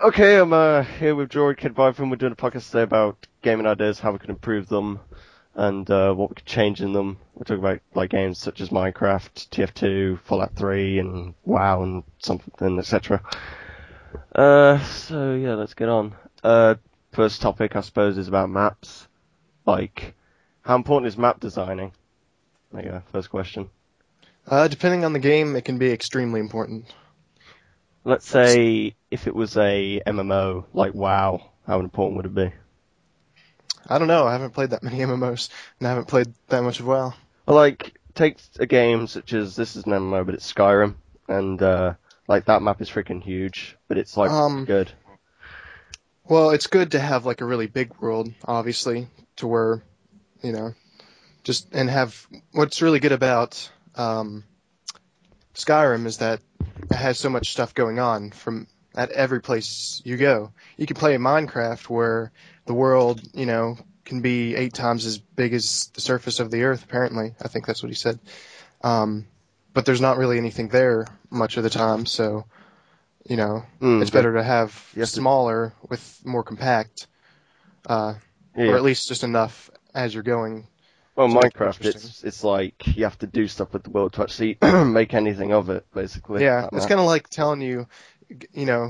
Okay, I'm here with KedViper, and we're doing a podcast today about gaming ideas, how we can improve them, and what we could change in them. We're talking about like games such as Minecraft, TF2, Fallout 3, and WoW, and something, etc. So yeah, let's get on. First topic, I suppose, is about maps. Like, how important is map designing? There you go, first question. Depending on the game, it can be extremely important. Let's say if it was a MMO like WoW, how important would it be? I don't know. I haven't played that many MMOs, and I haven't played that much of WoW. Well, like, take a game such as, this is an MMO, but it's Skyrim, and, like, that map is freaking huge, but it's, like, good. Well, it's good to have, like, a really big world, obviously, to where, and have, what's really good about, Skyrim is that it has so much stuff going on at every place you go. You can play in Minecraft where the world, can be 8 times as big as the surface of the Earth, apparently. I think that's what he said. But there's not really anything there much of the time, so, it's better to have smaller with more compact, or at least just enough as you're going. Well, Minecraft, it's like you have to do stuff with the world to actually make anything of it, basically. Yeah, it's kind of like telling you,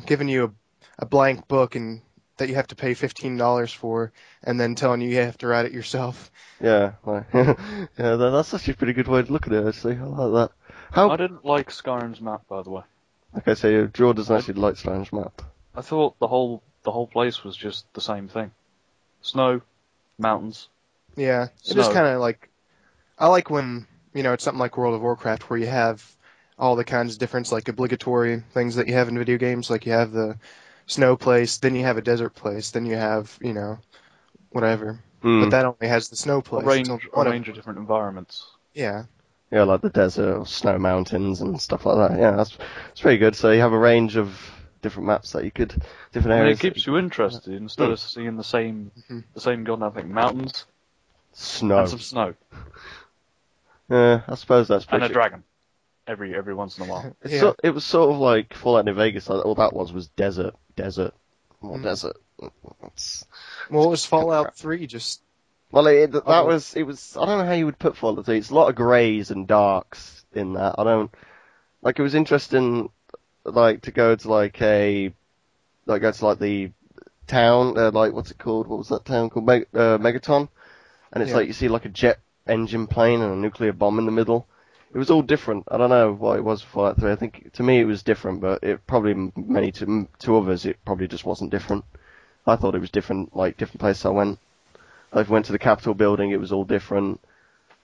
giving you a blank book and that you have to pay $15 for, and then telling you have to write it yourself. Yeah, yeah, that's actually a pretty good way to look at it, actually. I like that. I didn't like Skyrim's map, by the way. Okay, so Drew doesn't actually like Skyrim's map. I thought the whole place was just the same thing. Snow, mountains. Yeah, it is kind of like, I like when, it's something like World of Warcraft where you have all the kinds of different, like, obligatory things that you have in video games, like you have the snow place, then you have a desert place, then you have, whatever. But that only has the snow place. A range of different environments. Yeah. Yeah, like the desert, or snow mountains, and stuff like that. Yeah, that's pretty good. So you have a range of different maps that you could, different areas. And it keeps you interested instead of seeing the same goddamn thing. Mountains, snow, and some snow. Yeah, I suppose that's pretty. And a dragon. Every once in a while. It was sort of like Fallout New Vegas. Like, all that was desert, more desert. Well, it was Fallout 3 just. Well, it was. I don't know how you would put Fallout 3. It's a lot of greys and darks in that. It was interesting, like, to go to the town, what's it called? What was that town called? Megaton. And it's like you see like a jet engine plane and a nuclear bomb in the middle. It was all different. I don't know what it was for Fallout 3. I think, to me, it was different, but it probably, to others, it probably just wasn't different. I thought it was different, like, different places I went. I went to the Capitol building, it was all different.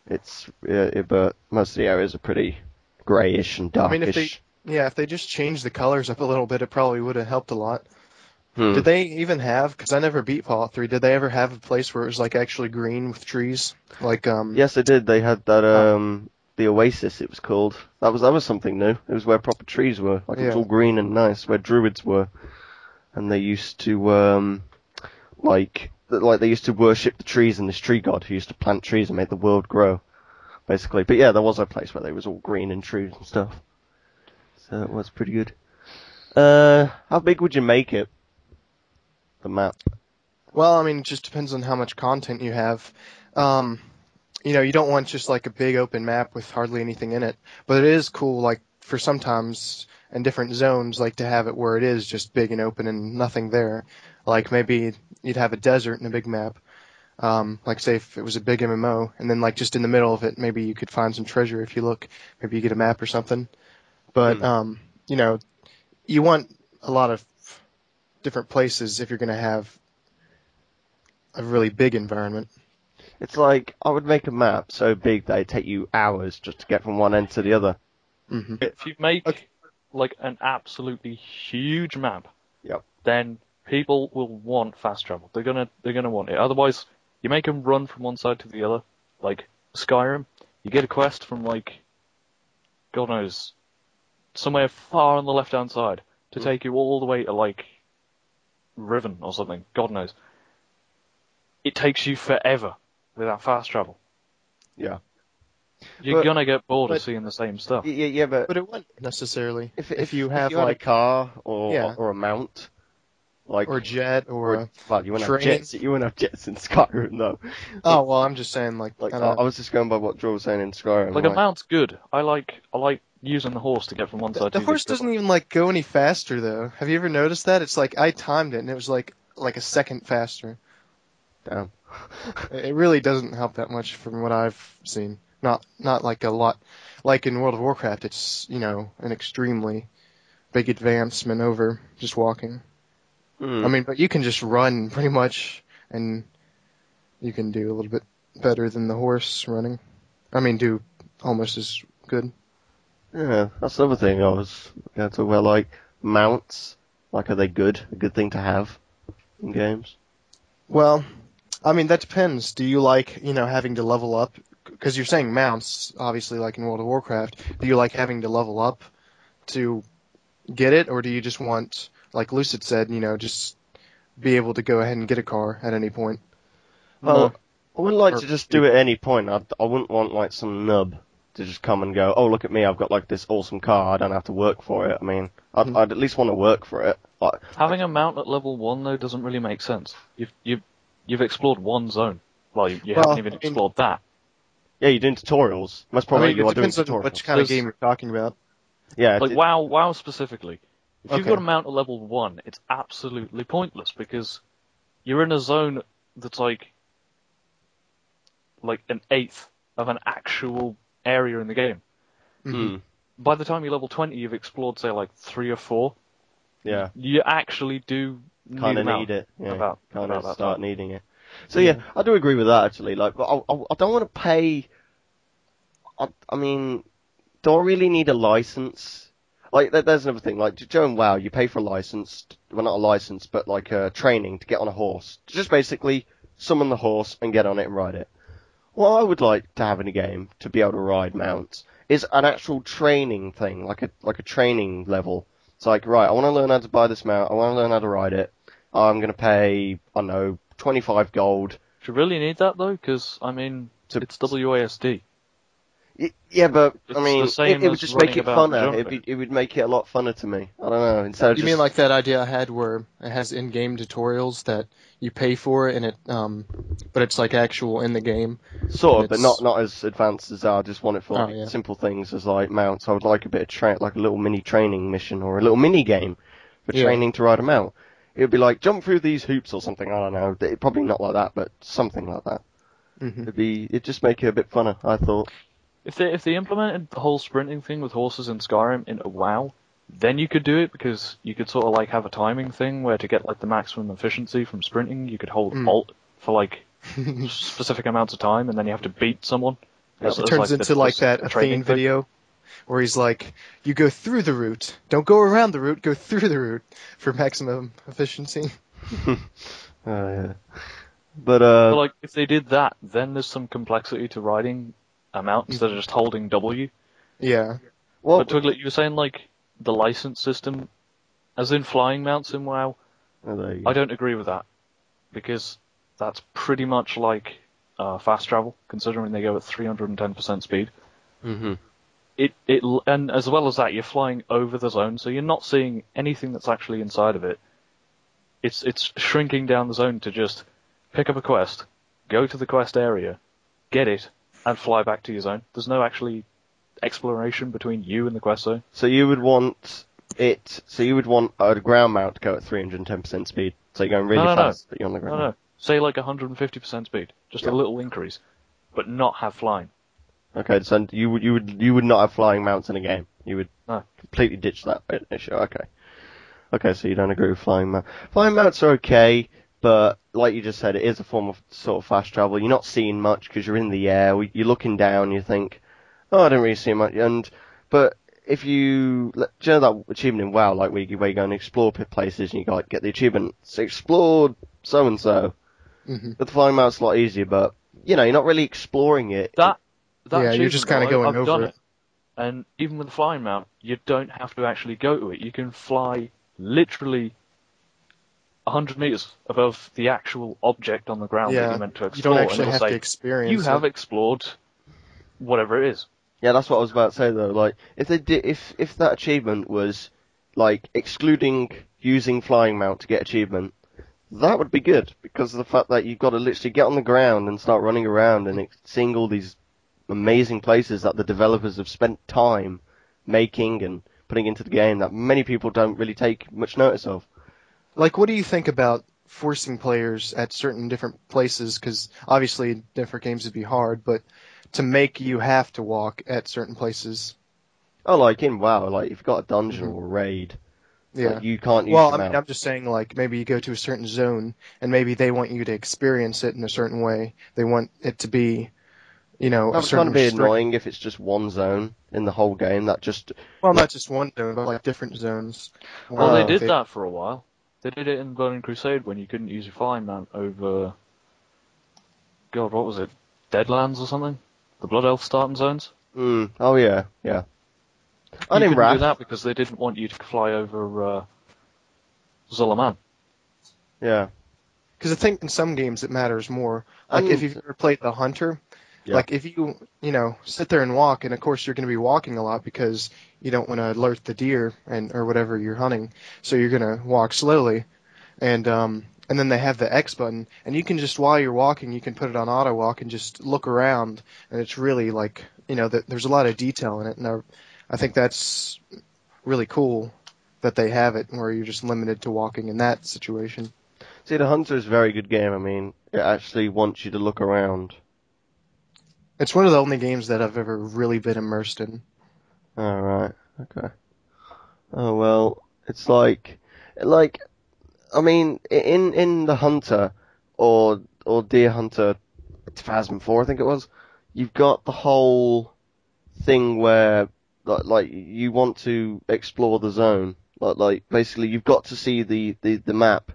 But most of the areas are pretty greyish and darkish. If they just changed the colors up a little bit, it probably would have helped a lot. Did they even have, because I never beat Fallout 3, did they ever have a place where it was, like, actually green with trees? Like, Yes, they did. They had that, the Oasis, it was called. That was something new. It was where proper trees were. Like, it was all green and nice, where druids were. And they used to, they used to worship the trees and this tree god who used to plant trees and make the world grow, basically. But yeah, there was a place where they was all green and trees and stuff. So it was pretty good. How big would you make it? The map? Well, I mean, it just depends on how much content you have. You don't want just like a big open map with hardly anything in it. But it is cool, like, for sometimes in different zones, like, to have it where it is just big and open and nothing there. Like, maybe you'd have a desert in a big map. Like, say, if it was a big MMO, and then, like, just in the middle of it, maybe you could find some treasure if you look. Maybe you get a map or something. But, you want a lot of different places if you're going to have a really big environment. It's like, I would make a map so big that it'd take you hours just to get from one end to the other. Mm-hmm. If you make, like, an absolutely huge map, yep, then people will want fast travel. They're gonna want it. Otherwise, you make them run from one side to the other. Like Skyrim, you get a quest from, like, God knows, somewhere far on the left-hand side to take you all the way to, like, Riven or something. God knows. It takes you forever without fast travel. Yeah. You're gonna get bored of seeing the same stuff. Yeah, but it wouldn't necessarily. If you have like a car or a mount, Like, or jet, or well, you wouldn't have train. jets. You wouldn't have jets in Skyrim though. Oh well, I'm just saying like Like, I I don't know. was just going by what Joe was saying in Skyrim. Like a mount's good. I like using the horse to get from one side to The the horse other. doesn't even like go any faster though. Have you ever noticed that? It's like I timed it and it was like a second faster. Damn. It really doesn't help that much from what I've seen. Not like a lot. Like in World of Warcraft, it's an extremely big advancement over just walking. I mean, but you can just run pretty much, and you can do a little bit better than the horse running. I mean, do almost as good. Yeah, that's the other thing I was going to talk about, like, mounts. Like, are they good? A good thing to have in games? Well, I mean, that depends. Do you like, having to level up? Because you're saying mounts, obviously, like in World of Warcraft. Do you like having to level up to get it, or do you just want, like Lucid said, just be able to go ahead and get a car at any point? Well, I wouldn't like Or- to just do it at any point. I wouldn't want, like, some nub to just come and go, oh, look at me, I've got, like, this awesome car, I don't have to work for it. I mean, I'd at least want to work for it. Like, Having a mount at level 1 though doesn't really make sense. You've explored one zone. Well, you haven't even explored that. yeah, you're doing tutorials. Most probably you it are doing depends on tutorials. which kind of game you're talking about. Yeah, Like WoW specifically. If you've Okay. got a mount at level 1, it's absolutely pointless because you're in a zone that's like an eighth of an actual area in the game. By the time you're level 20, you've explored, say, like 3 or 4. Yeah. You actually do Kind of a mount need it. Yeah. about Kind of that start time. needing it. So yeah, I do agree with that actually. Like, but I don't want to pay. I mean, do I really need a license? Like, there's another thing. Like, Joe and WoW, you pay for a license. Well, not a license, but like training to get on a horse. Just basically summon the horse and get on it and ride it. What I would like to have in a game to be able to ride mounts is an actual training thing, like a training level. It's like, right, I want to learn how to buy this mount. I want to learn how to ride it. I'm going to pay, I don't know, 25 gold. Do you really need that though? Because I mean, it's WASD. Yeah, but It's I mean, the same it would as just make running it about funner. jumping. It would make it a lot funner to me. I don't know. Instead of You just mean like that idea I had where it has in-game tutorials that you pay for and it, but it's like actual in the game. sort of, but it's- not as advanced as I just want it for Oh, like, yeah. simple things as like mounts. I would like a bit of like a little mini training mission or a little mini game for Yeah. training to ride a mount. It would be like jump through these hoops or something. I don't know. Probably not like that, but something like that. It'd just make it a bit funner, I thought. If they implemented the whole sprinting thing with horses in Skyrim into WoW, then you could do it because you could sort of like have a timing thing where to get like the maximum efficiency from sprinting, you could hold Alt for like specific amounts of time, and then you have to beat someone. It turns into like that Athene video where he's like, you go through the route. Don't go around the route, go through the route for maximum efficiency. Oh yeah. But But like if they did that, then there's some complexity to riding a mount instead of just holding W. Yeah. well, But Twiglet, you were saying like the license system, as in flying mounts in WoW. oh, there you go. I don't agree with that because that's pretty much like fast travel, considering they go at 310% speed. Mhm. And as well as that, you're flying over the zone, so you're not seeing anything that's actually inside of it. It's shrinking down the zone to just pick up a quest, go to the quest area, get it, and fly back to your zone. There's no actually exploration between you and the quest zone. So you would want a ground mount to go at 310% speed. So you're going really No. fast, but you're on the ground. No. Say like 150% speed, just a little increase, but not have flying. Okay, so you would not have flying mounts in a game. You would No. completely ditch that issue. Okay. Okay, so you don't agree with flying mounts. Flying mounts are okay, but like you just said, it is a form of sort of fast travel. You're not seeing much because you're in the air. You're looking down. You think, oh, I don't really see much. But if you know that achievement in WoW, like where you go and explore places and you like get the achievement, so explore so and so. With the flying mount's a lot easier, but you're not really exploring it. That Yeah, you're just kinda achievement, going I've done over it. And even with the flying mount, you don't have to actually go to it. You can fly literally 100 meters above the actual object on the ground that Yeah. you're meant to You explore. don't actually and have it'll to say, experience you have it. explored whatever it is. Yeah, that's what I was about to say though. Like, if they did, if that achievement was like, excluding using flying mount to get achievement, that would be good, because of the fact that you've got to literally get on the ground and start running around and seeing all these amazing places that the developers have spent time making and putting into the game that many people don't really take much notice of. Like, what do you think about forcing players at certain different places? Because obviously different games would be hard, but to make you have to walk at certain places. Oh, like in WoW, like if you've got a dungeon or a raid, Yeah. like, you can't use Well, your I mean, mount. I'm just saying, like, maybe you go to a certain zone, and maybe they want you to experience it in a certain way. They want it to be, you know, That a would kind certain of be restraint. annoying if it's just one zone in the whole game that just... Well, not just one zone, but like different zones. Well, they Oh. did that for a while. They did it in Burning Crusade when you couldn't use your flying mount over... God, what was it? Deadlands or something? The Blood Elf starting zones? Oh, yeah. And You in couldn't do Wrath, that because they didn't want you to fly over Zulaman. yeah. Because I think in some games it matters more. Like, if you've ever played the Hunter, Yeah. like, if you know, sit there and walk, and of course you're going to be walking a lot because you don't want to alert the deer or whatever you're hunting, so you're going to walk slowly. And then they have the X button, and you can just, while you're walking, you can put it on auto walk and just look around, and it's really like, you know, there's a lot of detail in it, and I think that's really cool that they have it where you're just limited to walking in that situation. See, the Hunter is a very good game. I mean, it actually wants you to look around. It's one of the only games that I've ever really been immersed in. Alright, okay. Oh, well, it's like, I mean, in the Hunter, or Deer Hunter 2004, I think it was, you've got the whole thing where, like you want to explore the zone. Like basically, you've got to see the map.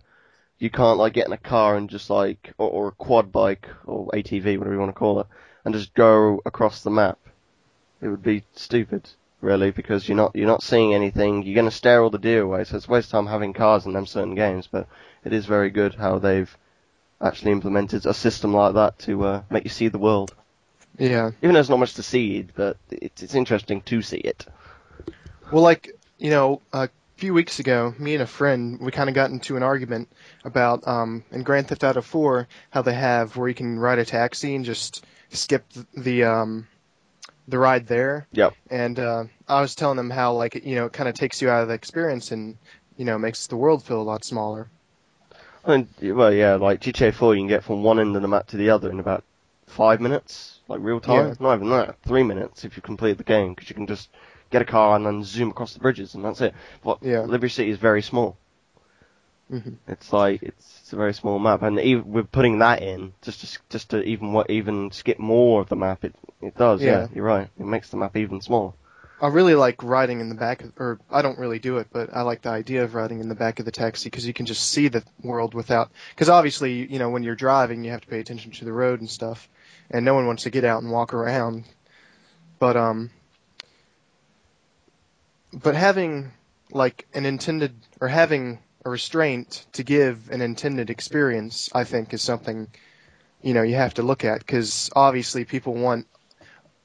You can't, like, get in a car and just, like, or a quad bike, or ATV, whatever you want to call it, and just go across the map. It would be stupid, really, because you're not seeing anything. You're going to stare all the deer away, so it's a waste of time having cars in them certain games, but it is very good how they've actually implemented a system like that to make you see the world. Yeah. Even though there's not much to see, but it's interesting to see it. Well, like, you know, a few weeks ago, me and a friend, we kind of got into an argument about, in Grand Theft Auto 4, how they have where you can ride a taxi and just skip the ride there. Yep. And I was telling them how, like, you know, it kind of takes you out of the experience and, you know, makes the world feel a lot smaller. Well, yeah, like GTA 4, you can get from one end of the map to the other in about 5 minutes, like real time. Yeah. Not even that, 3 minutes if you complete the game, because you can just get a car and then zoom across the bridges, and that's it. But Yeah. Liberty City is very small. Mm-hmm. It's like it's a very small map, and even with putting that in, just to even skip more of the map, it does. Yeah, you're right. It makes the map even smaller. I really like riding in the back, or I don't really do it, but I like the idea of riding in the back of the taxi because you can just see the world without. Because obviously, you know, when you're driving, you have to pay attention to the road and stuff, and no one wants to get out and walk around. But having like an intended or having a restraint to give an intended experience, I think, is something, you know, you have to look at because obviously people want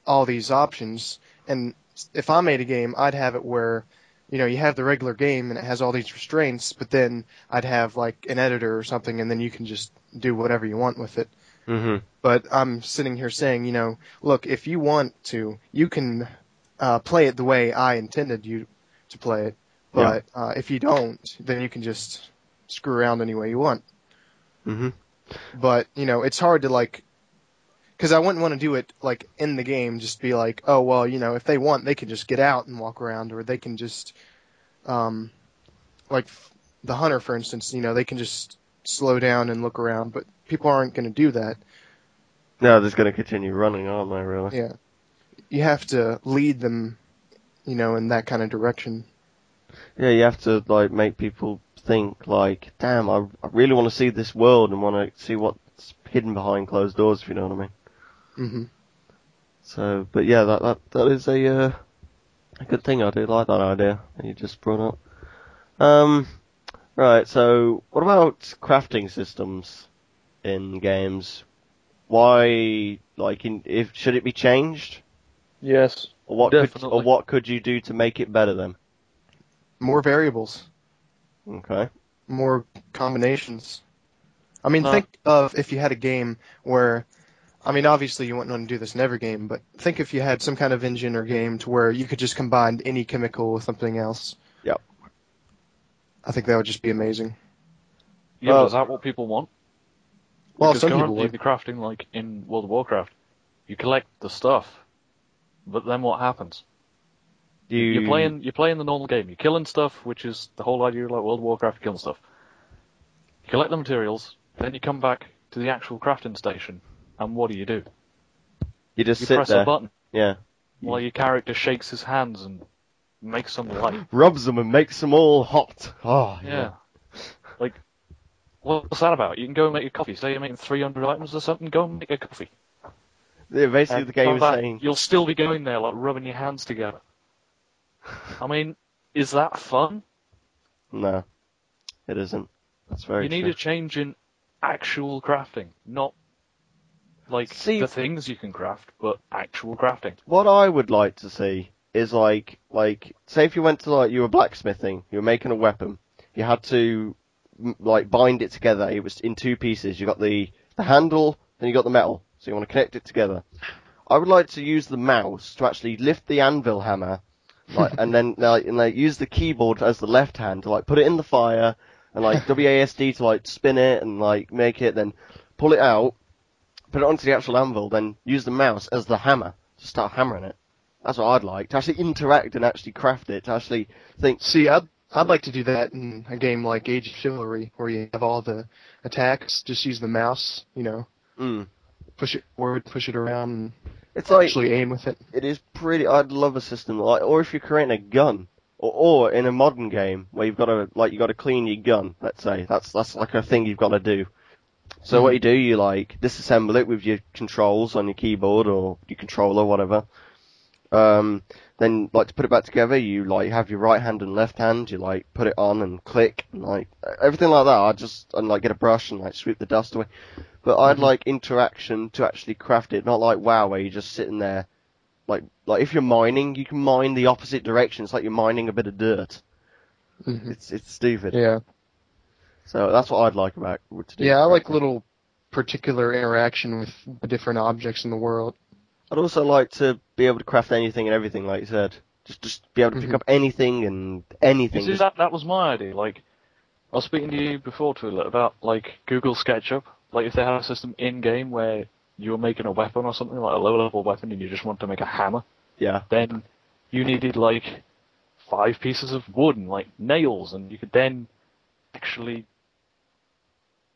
all these options. And if I made a game, I'd have it where, you know, you have the regular game and it has all these restraints, but then I'd have like an editor or something, and then you can just do whatever you want with it. Mm-hmm. But I'm sitting here saying, you know, look, if you want to, you can play it the way I intended you to play it. But if you don't, then you can just screw around any way you want. Mm-hmm. But, you know, it's hard to, like, because I wouldn't want to do it, like, in the game, just be like, oh, well, you know, if they want, they can just get out and walk around, or they can just, like, the hunter, for instance, you know, they can just slow down and look around, but people aren't going to do that. No, they're just going to continue running, aren't they, really? Yeah. You have to lead them, you know, in that kind of direction. Yeah, you have to, like, make people think, like, damn, I really want to see this world and want to see what's hidden behind closed doors, if you know what I mean. Mm-hmm. So, but yeah, that is a good thing. I do like that idea that you just brought up. Right, so what about crafting systems in games? Why, like, should it be changed? Yes, Or definitely. what could you do to make it better then? More variables, Okay. more combinations. I mean, think of if you had a game where, I mean, obviously you wouldn't want to do this in every game, but think if you had some kind of engine or game to where you could just combine any chemical with something else. Yep. I think that would just be amazing. Yeah, but is that what people want? Well, Because some people currently would. the crafting, like in World of Warcraft, you collect the stuff, but then what happens? You're playing the normal game. You're killing stuff, which is the whole idea of like World of Warcraft, killing stuff. You collect the materials, then you come back to the actual crafting station, and what do? You You sit press there. a button Yeah. while your character shakes his hands and makes some light. Rubs them and makes them all hot. Oh, Yeah. Like, what's that about? You can go and make a coffee. Say you're making 300 items or something, go and make a coffee. Yeah, basically And the game come is back, saying... you'll still be going there, like, rubbing your hands together. I mean, is that fun? No, it isn't. That's very true. You need a change in actual crafting, not, like, the things you can craft, but actual crafting. What I would like to see is, like, say if you went to, like, you were blacksmithing, you were making a weapon, you had to, like, bind it together. It was in two pieces. You got the handle, then you got the metal. So you want to connect it together. I would like to use the mouse to actually lift the anvil hammer, like, and then use the keyboard as the left hand to like put it in the fire, and like WASD to like spin it and like make it, then pull it out, put it onto the actual anvil, then use the mouse as the hammer to start hammering it. That's what I'd like, to actually interact and actually craft it, to actually think. See, I'd like to do that in a game like Age of Chivalry, where you have all the attacks, just use the mouse, you know, push it forward, push it around, and it's like, actually aim with it. It is pretty, I'd love a system like, or if you're creating a gun, or in a modern game where you've got to clean your gun, let's say, that's like a thing you've got to do. So what you do, you like disassemble it with your controls on your keyboard or your controller, whatever. Then like to put it back together, you like have your right hand and left hand, you like put it on and click, and like everything like that. And like get a brush and like sweep the dust away. But I'd like interaction to actually craft it, not like WoW where you're just sitting there. Like if you're mining, you can mine the opposite direction. It's like you're mining a bit of dirt. It's stupid. Yeah. So that's what I'd like about to do. Yeah, I like little particular interaction with the different objects in the world. I'd also like to be able to craft anything and everything, like you said. Just be able to pick up anything and anything. You see, that was my idea. Like, I was speaking to you before, Twiglet, about like Google SketchUp. Like, if they had a system in-game where you were making a weapon or something, like a low-level weapon, and you just want to make a hammer, then you needed, like, 5 pieces of wood and, like, nails, and you could then actually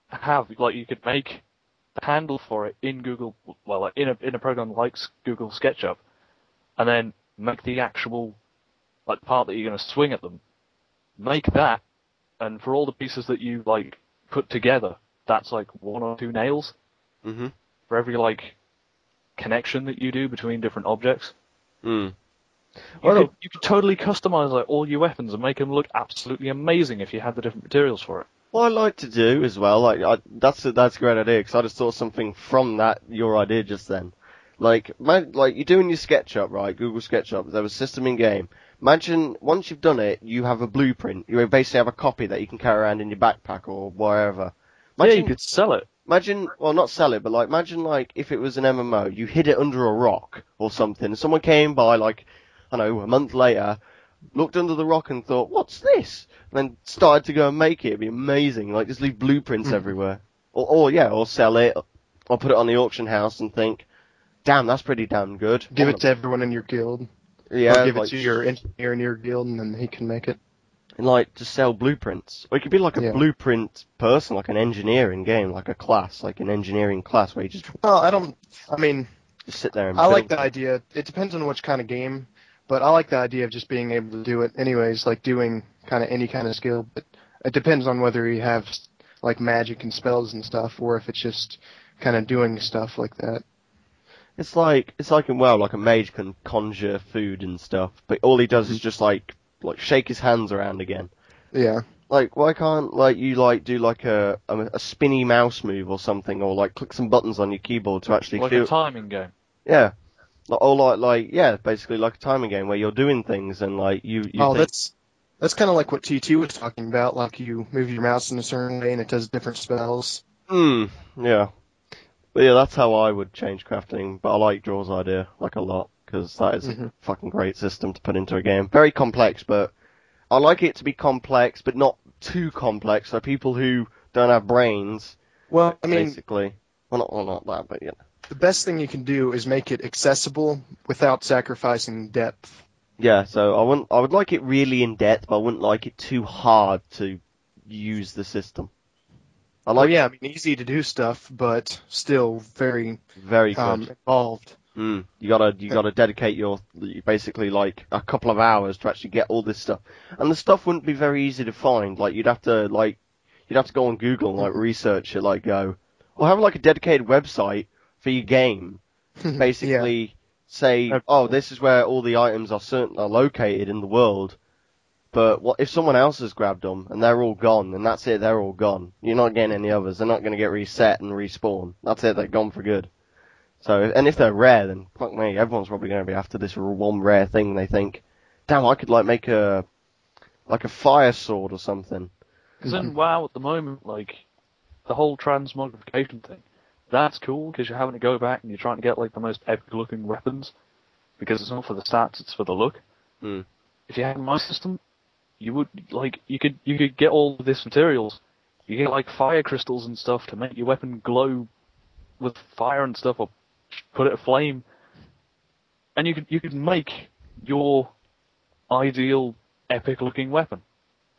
have, like, you could make the handle for it in Google, well, like, in a program like Google SketchUp, and then make the actual, like, part that you're going to swing at them, make that, and for all the pieces that you, like, put together, that's like 1 or 2 nails. For every, like, connection that you do between different objects. You could totally customize, like, all your weapons and make them look absolutely amazing if you had the different materials for it. What I'd like to do as well, like, that's a great idea, because I just thought something from that, your idea just then. Like you're doing your SketchUp, right, Google SketchUp, there was a system in game. Imagine, once you've done it, you have a blueprint. You basically have a copy that you can carry around in your backpack or wherever. Imagine, you could sell it. Imagine, well, not sell it, but like, imagine like if it was an MMO, you hid it under a rock or something, and someone came by like, I don't know, a month later, looked under the rock and thought, what's this? And then started to go and make it. It'd be amazing. Like, just leave blueprints everywhere. Or sell it, or put it on the auction house and think, damn, that's pretty damn good. Give it to everyone in your guild. Yeah. Or give it to your engineer in your guild, and then he can make it. And like, just sell blueprints. Or you could be like a blueprint person, like an engineer in game, like a class, like an engineering class where you just... Well, just sit there and I build. like the idea. It depends on which kind of game, but I like the idea of just being able to do it anyways, like doing kind of any kind of skill. But it depends on whether you have like magic and spells and stuff, or if it's just kind of doing stuff like that. It's like in WoW, like a mage can conjure food and stuff, but all he does is just like shake his hands around again. Yeah. Like, why can't you do like a spinny mouse move or something, or like click some buttons on your keyboard to actually like feel... a timing game. Yeah. Or basically like a timing game where you're doing things and like you think... That's kind of like what TT was talking about, like you move your mouse in a certain way and it does different spells. Yeah. But yeah, that's how I would change crafting, but I like Draw's idea, like, a lot, because that is a fucking great system to put into a game. Very complex, but I like it to be complex, but not too complex, so people who don't have brains, Well, I mean, basically, not that, but yeah. the best thing you can do is make it accessible without sacrificing depth. Yeah, so I would like it really in depth, but I wouldn't like it too hard to use the system. I mean, easy to do stuff, but still very good. involved. You gotta dedicate basically like a couple of hours to actually get all this stuff, and the stuff wouldn't be very easy to find. Like you'd have to go on Google and like research it, like go, or have like a dedicated website for your game. Basically, say, oh, this is where all the items are located in the world. But what if someone else has grabbed them and they're all gone, and that's it, they're all gone. You're not getting any others. They're not going to get reset and respawn. That's it, they're gone for good. So, and if they're rare, then fuck me, everyone's probably going to be after this one rare thing. They think, damn, I could like make a fire sword or something. Because in WoW at the moment, like the whole transmogrification thing, that's cool because you're having to go back and you're trying to get like the most epic looking weapons because it's not for the stats, it's for the look. If you had my system, you would like you could get all of this materials. You get like fire crystals and stuff to make your weapon glow with fire and stuff, or put it aflame, and you could make your ideal epic looking weapon.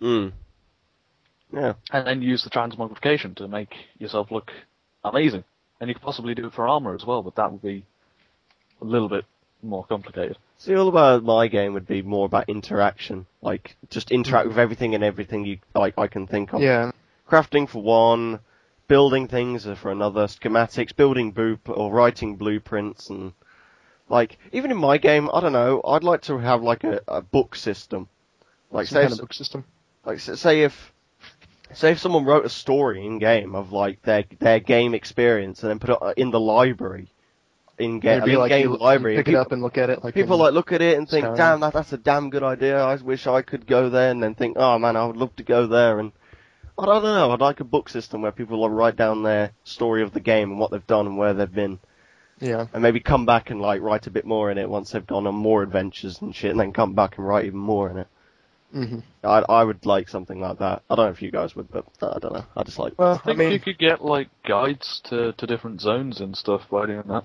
Yeah. And then use the transmogrification to make yourself look amazing. And you could possibly do it for armor as well, but that would be a little bit more complicated. See, all about my game would be more about interaction. Like, just interact with everything and everything I can think of. Yeah. Crafting for one, building things for another, schematics, or writing blueprints, and, like, even in my game, I don't know, I'd like to have, like, a book system. Like, Some kind of book system? Like, say if someone wrote a story in-game of, like, their game experience and then put it in the library, in-game library. Pick it up and look at it. Like people look at it and think, damn, that's a damn good idea. I wish I could go there, and then think, oh man, I would love to go there. And I don't know, I'd like a book system where people will write down their story of the game and what they've done and where they've been. Yeah. And maybe come back and like write a bit more in it once they've gone on more adventures and shit, and then come back and write even more in it. I would like something like that. I don't know if you guys would, but I don't know. I just like. Well, I think you could get like guides to different zones and stuff by doing that.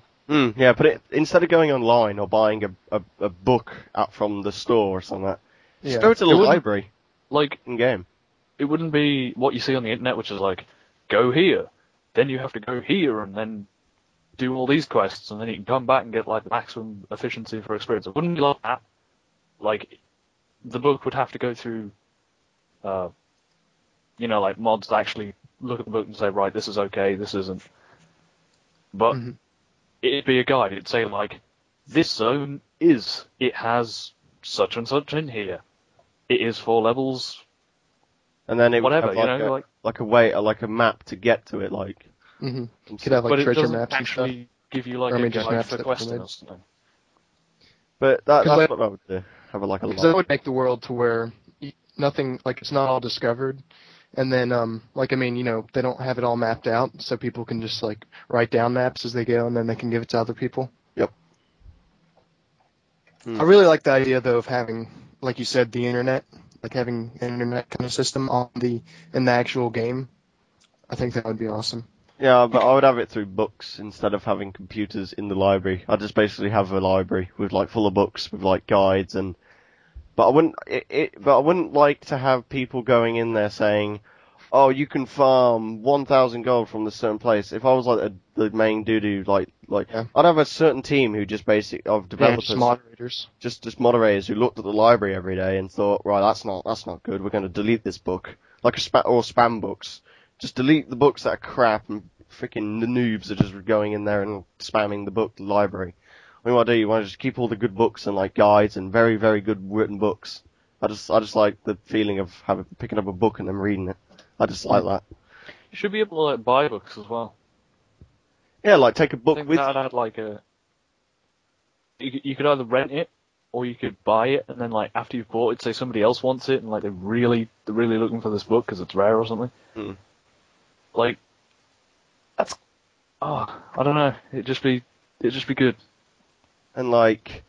Yeah, but instead of going online or buying a book out from the store or something, just go to the library, like in game. It wouldn't be what you see on the internet, which is like, go here, then you have to go here, and then do all these quests, and then you can come back and get like the maximum efficiency for experience. It wouldn't be like that. Like, the book would have to go through, like mods to actually look at the book and say, right, this is okay, this isn't. But it'd be a guide. It'd say like, this zone it has such and such in here. It is 4 levels. And then it whatever, would have like a map to get to it, like. You could have like treasure maps and stuff. Give you like a guide for questing or something. But that's what I would do. Have like a lot. That would make the world to where nothing, like it's not all discovered, and then they don't have it all mapped out, so people can just like write down maps as they go, and then they can give it to other people. Yep. I really like the idea though of having, like you said, the internet, like having an internet kind of system in the actual game. I think that would be awesome. Yeah, but I would have it through books instead of having computers in the library. I'd just basically have a library with like full of books with like guides and. But I wouldn't like to have people going in there saying, "Oh, you can farm 1,000 gold from this certain place." If I was like the main dude who I'd have a certain team who just of developers, just moderators, just moderators who looked at the library every day and thought, right, that's not good. We're going to delete this book, or spam books. Just delete the books that are crap, and freaking the noobs are just going in there and spamming the library. What you want to do? You want to just keep all the good books and like guides and very, very good written books. I just like the feeling of picking up a book and then reading it. I just like that. You should be able to like buy books as well. Yeah, like take a book I think with. That had like a. You could either rent it or you could buy it, and then like after you've bought it, say somebody else wants it, and like they're really looking for this book because it's rare or something. Mm. Like, that's, I don't know. It'd just be good. And like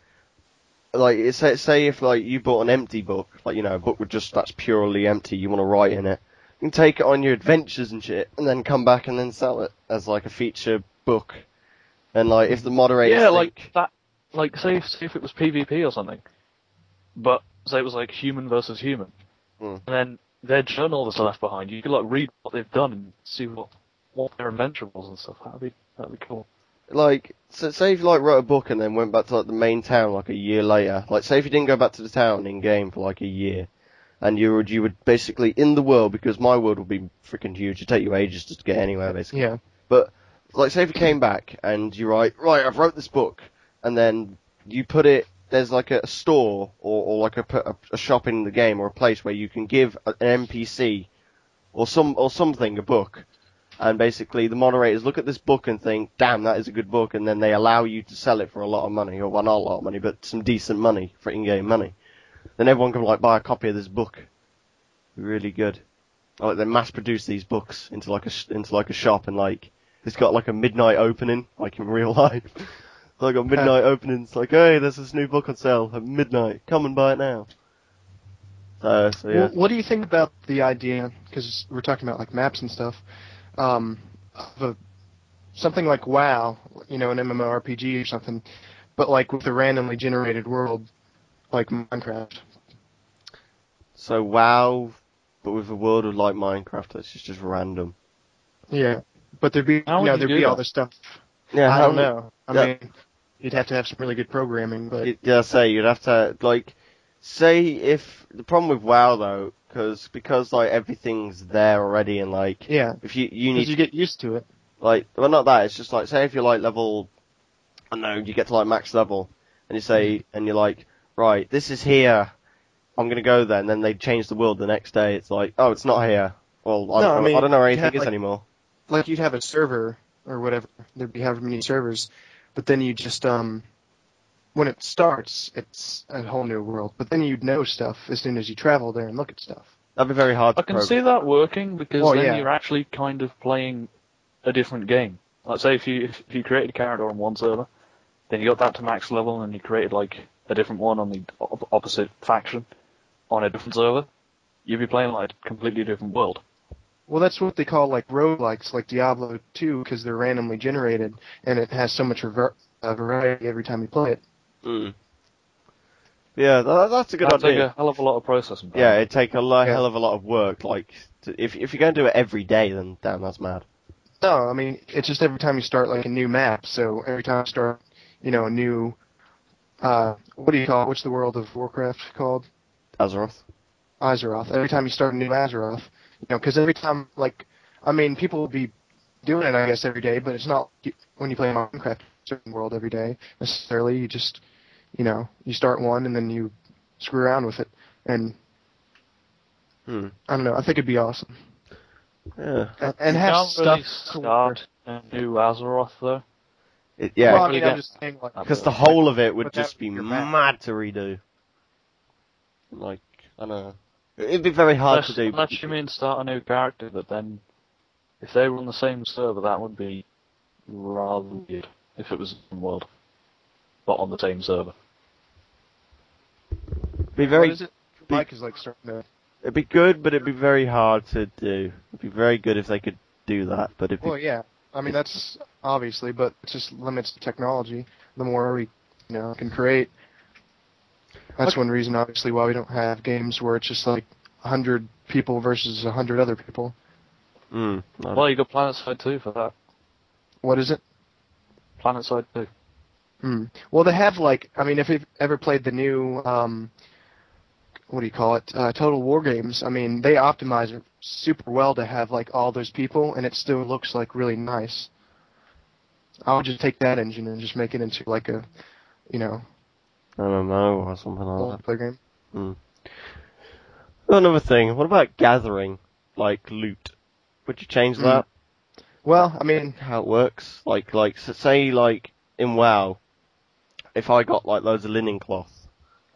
say if like you bought an empty book, like a book that's purely empty, you want to write in it, you can take it on your adventures and shit, and then come back and then sell it as like a feature book. And like if the moderators like that, like say if it was PvP or something, but say it was like human versus human, and then their journals are left behind. You could like read what they've done and see what their adventure was and stuff. That'd be cool. Like, so say if you like wrote a book and then went back to like the main town like a year later. Like, say if you didn't go back to the town in game for like a year, and you would basically in the world, because my world would be freaking huge. It'd take you ages just to get anywhere, basically. Yeah. But like, say if you came back and you write, right, I've wrote this book, and then you put it. There's like a store or like a shop in the game or a place where you can give an NPC or something a book. And basically, the moderators look at this book and think, damn, that is a good book, and then they allow you to sell it for a lot of money, or well, not a lot of money, but some decent money for in-game money. Then everyone can like buy a copy of this book. Really good. Like they mass-produce these books into like a shop, and like it's got like a midnight opening, like in real life. Like a midnight opening. It's like, hey, there's this new book on sale at midnight. Come and buy it now. So yeah. Well, what do you think about the idea? Because we're talking about like maps and stuff. Of something like WoW, an MMORPG or something, but like with a randomly generated world, like Minecraft. So WoW, but with a world of like Minecraft that's just random. Yeah, but there'd be all this stuff. Yeah, I don't know. I mean, you'd have to have some really good programming, but you'd have to like say if the problem with WoW though. Because like everything's there already, and like if you need you get used to it. Like, well, not that. It's just like say if you're like level, I don't know, you get to like max level, and you say and you're like, right, this is here, I'm gonna go there, and then they change the world the next day. It's like, oh, it's not here. Well, I don't know where anything is anymore. Like you'd have a server or whatever. There'd be however many servers, but then you just when it starts, it's a whole new world. But then you'd know stuff as soon as you travel there and look at stuff. That'd be very hard to I can see that working, because you're actually kind of playing a different game. Like, say if you created a character on one server, then you got that to max level, and you created like a different one on the opposite faction on a different server, you'd be playing like a completely different world. Well, that's what they call like roguelikes, like Diablo 2, because they're randomly generated, and it has so much variety every time you play it. Mm. Yeah, that's a good idea. That'd take a hell of a lot of processing power. Yeah, it'd take hell of a lot of work. Like, if you're going to do it every day, then damn, that's mad. No, I mean, it's just every time you start like a new map. So every time you start, a new, what do you call it? What's the world of Warcraft called? Azeroth. Every time you start a new Azeroth, because every time, like, I mean, people will be doing it, I guess, every day, but it's not when you play Minecraft certain world every day necessarily. You just, you start one and then you screw around with it, and I don't know. I think it'd be awesome. Yeah, and have stuff really start a new Azeroth though. Well, I mean, I'm just saying, like, because the whole of it would just be mad to redo. Like, I don't know. It'd be very hard to do. Unless you mean start a new character, but then if they were on the same server, that would be rather weird. If it was in world, but on the same server. Be very. What is it? Mike is like starting to. It'd be good, but it'd be very hard to do. It'd be very good if they could do that, but Well, yeah. I mean, that's obviously, but it just limits the technology. The more we, can create. That's one reason, obviously, why we don't have games where it's just like 100 people versus 100 other people. Well, you got PlanetSide 2 for that. What is it? PlanetSide 2. Well, they have, like, I mean, if you've ever played the new, what do you call it, Total War games, I mean, they optimize it super well to have, like, all those people, and it still looks, like, really nice. I would just take that engine and just make it into, like, a, MMO or something like that. Multiplayer game. Another thing, what about gathering, like, loot? Would you change that? Well, I mean, how it works? Like, say, like, in WoW, if I got, like, loads of linen cloth,